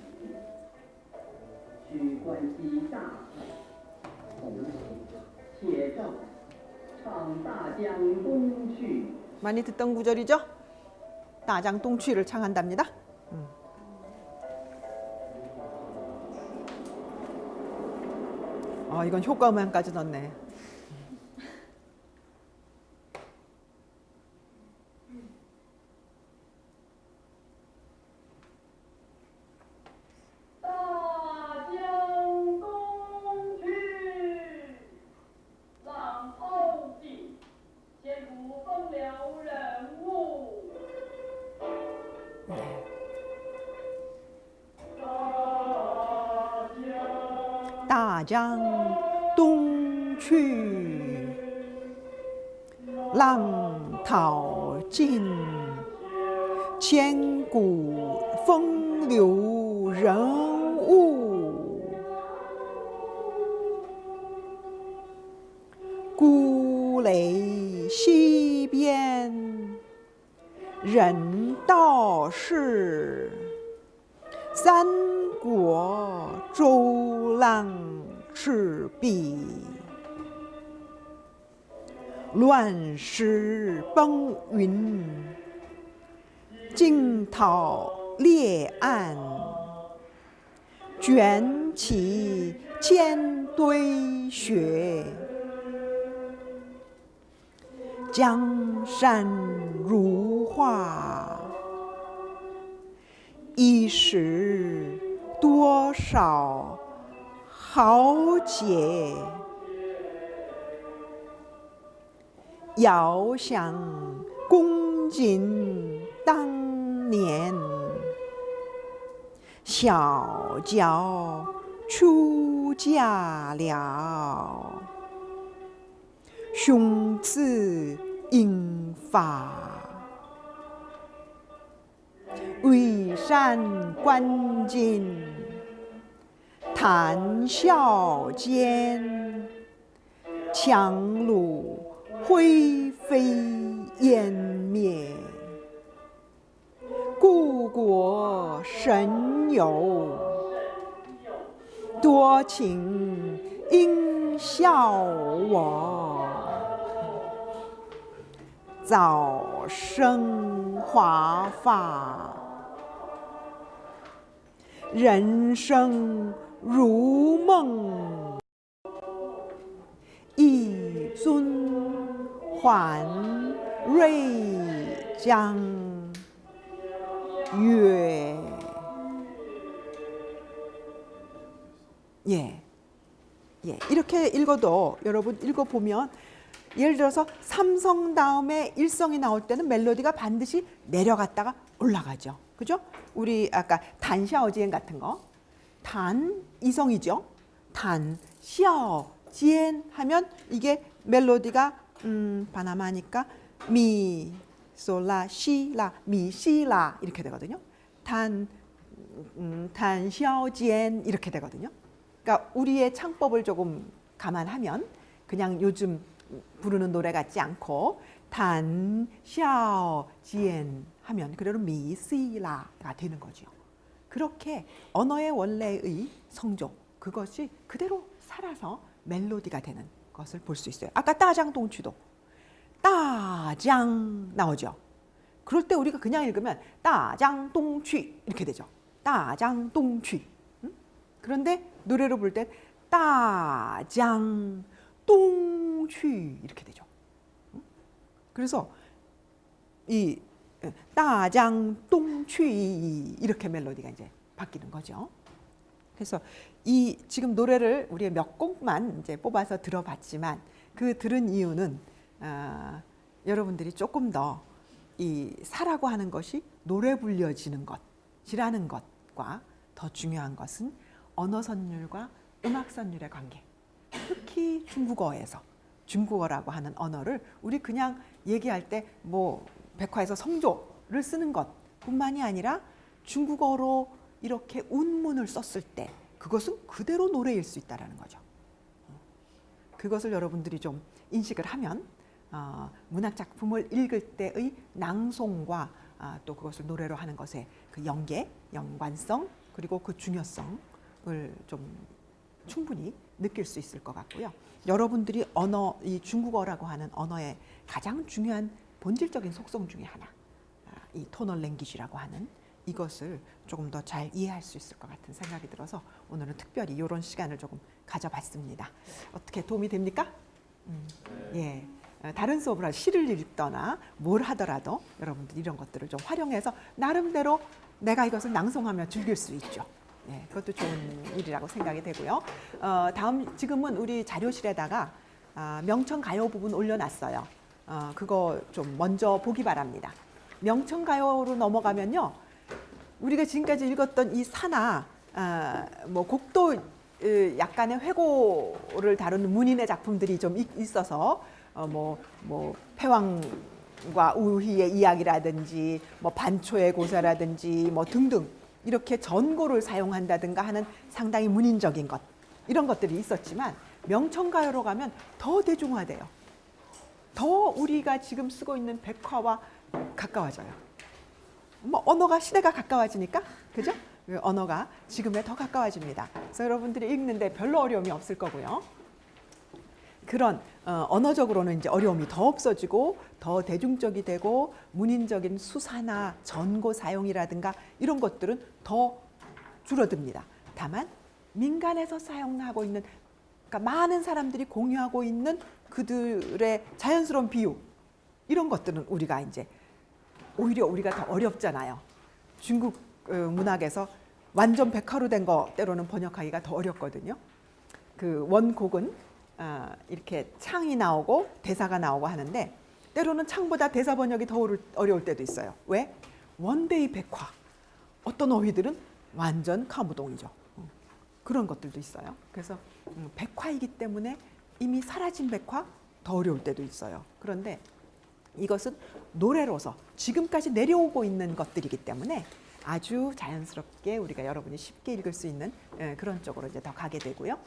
많이 듣던 구절이죠? 다장동취를 창한답니다. 이건 효과음까지 넣네.大江东去，浪淘尽，千古风流人物。故垒西边，人道是。三国周郎赤壁，乱石崩云，惊涛裂岸，卷起千堆雪。江山如画，一时多少豪杰。遥想公瑾当年，小脚出嫁了，胸次英发。巍山观景，谈笑间，樯橹灰飞烟灭。故国神游，多情应笑我。早生华发，人生如梦。一尊还瑞江月。 이렇게 읽어도 여러분 읽어보면 예를 들어서 삼성 다음에 일성이 나올 때는 멜로디가 반드시 내려갔다가 올라가죠. 그죠? 우리 아까 단샤오지엔 같은 거. 단 이성이죠. 단, 샤오, 지엔 하면 이게 멜로디가 바나마니까 미, 솔라, 시라, 미, 시라 이렇게 되거든요. 단, 샤오지엔 이렇게 되거든요. 그러니까 우리의 창법을 조금 감안하면 그냥 요즘 부르는 노래 같지 않고 단, 샤오, 지엔 하면 그대로 미, 시라가 되는 거죠. 그렇게 언어의 원래의 성조 그것이 그대로 살아서 멜로디가 되는 것을 볼 수 있어요. 아까 따장동취도 따장 나오죠. 그럴 때 우리가 그냥 읽으면 따장동취 이렇게 되죠. 따장동취. 그런데 노래로 부를 땐 따장동취 이렇게 되죠. 그래서 이 따장동취 이렇게 멜로디가 이제 바뀌는 거죠. 그래서 이 지금 노래를 우리가 몇 곡만 이제 뽑아서 들어봤지만 그 들은 이유는 여러분들이 조금 더 이 사라고 하는 것이 노래 불려지는 것이라는 것과 더 중요한 것은 언어 선율과 음악 선율의 관계. 특히 중국어에서 중국어라고 하는 언어를 우리 그냥 얘기할 때 뭐 백화에서 성조를 쓰는 것뿐만이 아니라 중국어로 이렇게 운문을 썼을 때 그것은 그대로 노래일 수 있다는 거죠. 그것을 여러분들이 좀 인식을 하면 문학 작품을 읽을 때의 낭송과 또 그것을 노래로 하는 것의 그 연계, 연관성 그리고 그 중요성을 좀 충분히 느낄 수 있을 것 같고요. 여러분들이 언어, 이 중국어라고 하는 언어의 가장 중요한 본질적인 속성 중에 하나, 이 토널 랭귀지라고 하는 이것을 조금 더 잘 이해할 수 있을 것 같은 생각이 들어서 오늘은 특별히 이런 시간을 조금 가져봤습니다. 어떻게 도움이 됩니까? 예. 다른 수업을 할 시를 읽거나 뭘 하더라도 여러분들 이런 것들을 좀 활용해서 나름대로 내가 이것을 낭송하며 즐길 수 있죠. 네, 그것도 좋은 일이라고 생각이 되고요. 지금은 우리 자료실에다가 명청가요 부분 올려놨어요. 그거 좀 먼저 보기 바랍니다. 명청가요로 넘어가면요, 우리가 지금까지 읽었던 이 사나, 뭐 곡도 약간의 회고를 다루는 문인의 작품들이 좀 있어서 뭐 패왕과 우희의 이야기라든지 뭐 반초의 고사라든지 뭐 등등 이렇게 전고를 사용한다든가 하는 상당히 문인적인 것 이런 것들이 있었지만 명청가요로 가면 더 대중화돼요. 더 우리가 지금 쓰고 있는 백화와 가까워져요. 뭐 언어가 시대가 가까워지니까 그죠? 언어가 지금에 더 가까워집니다. 그래서 여러분들이 읽는데 별로 어려움이 없을 거고요. 그런 언어적으로는 이제 어려움이 더 없어지고 더 대중적이 되고 문인적인 수사나 전고 사용이라든가 이런 것들은 더 줄어듭니다. 다만 민간에서 사용하고 있는, 그러니까 많은 사람들이 공유하고 있는 그들의 자연스러운 비유 이런 것들은 우리가 이제 오히려 우리가 더 어렵잖아요. 중국 문학에서 완전 백화로 된 거 때로는 번역하기가 더 어렵거든요. 그 원곡은 이렇게 창이 나오고 대사가 나오고 하는데 때로는 창보다 대사 번역이 더 어려울 때도 있어요. 왜? 원데이 백화. 어떤 어휘들은 완전 카무동이죠. 그런 것들도 있어요. 그래서 백화이기 때문에 이미 사라진 백화 더 어려울 때도 있어요. 그런데 이것은 노래로서 지금까지 내려오고 있는 것들이기 때문에 아주 자연스럽게 우리가 여러분이 쉽게 읽을 수 있는 그런 쪽으로 이제 더 가게 되고요.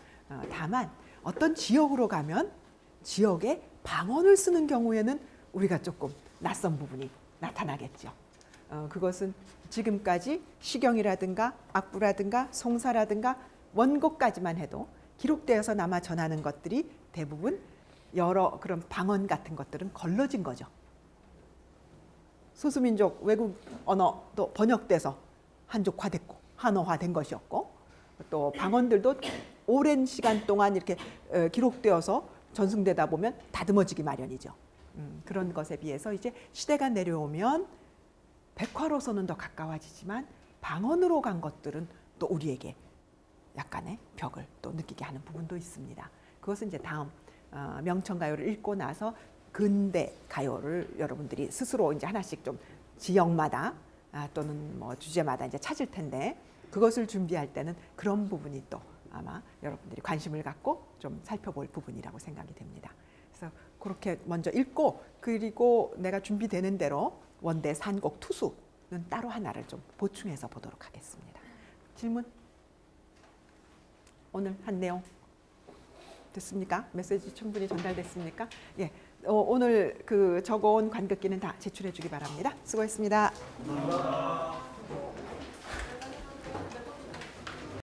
다만 어떤 지역으로 가면 지역의 방언을 쓰는 경우에는 우리가 조금 낯선 부분이 나타나겠죠. 그것은 지금까지 시경이라든가 악부라든가 송사라든가 원곡까지만 해도 기록되어서 남아 전하는 것들이 대부분 여러 그런 방언 같은 것들은 걸러진 거죠. 소수민족 외국 언어도 번역돼서 한족화됐고 한어화된 것이었고 또 방언들도 오랜 시간 동안 이렇게 기록되어서 전승되다 보면 다듬어지기 마련이죠. 그런 것에 비해서 이제 시대가 내려오면 백화로서는 더 가까워지지만 방언으로 간 것들은 또 우리에게 약간의 벽을 또 느끼게 하는 부분도 있습니다. 그것은 이제 다음 명청가요를 읽고 나서 근대 가요를 여러분들이 스스로 이제 하나씩 좀 지역마다 또는 뭐 주제마다 이제 찾을 텐데 그것을 준비할 때는 그런 부분이 또 아마 여러분들이 관심을 갖고 좀 살펴볼 부분이라고 생각이 됩니다. 그래서 그렇게 먼저 읽고 그리고 내가 준비되는 대로 원대 산곡 투수는 따로 하나를 좀 보충해서 보도록 하겠습니다. 질문? 오늘 한 내용 됐습니까? 메시지 충분히 전달됐습니까? 예, 오늘 그 적어온 관극기는 다 제출해 주기 바랍니다. 수고했습니다.
감사합니다.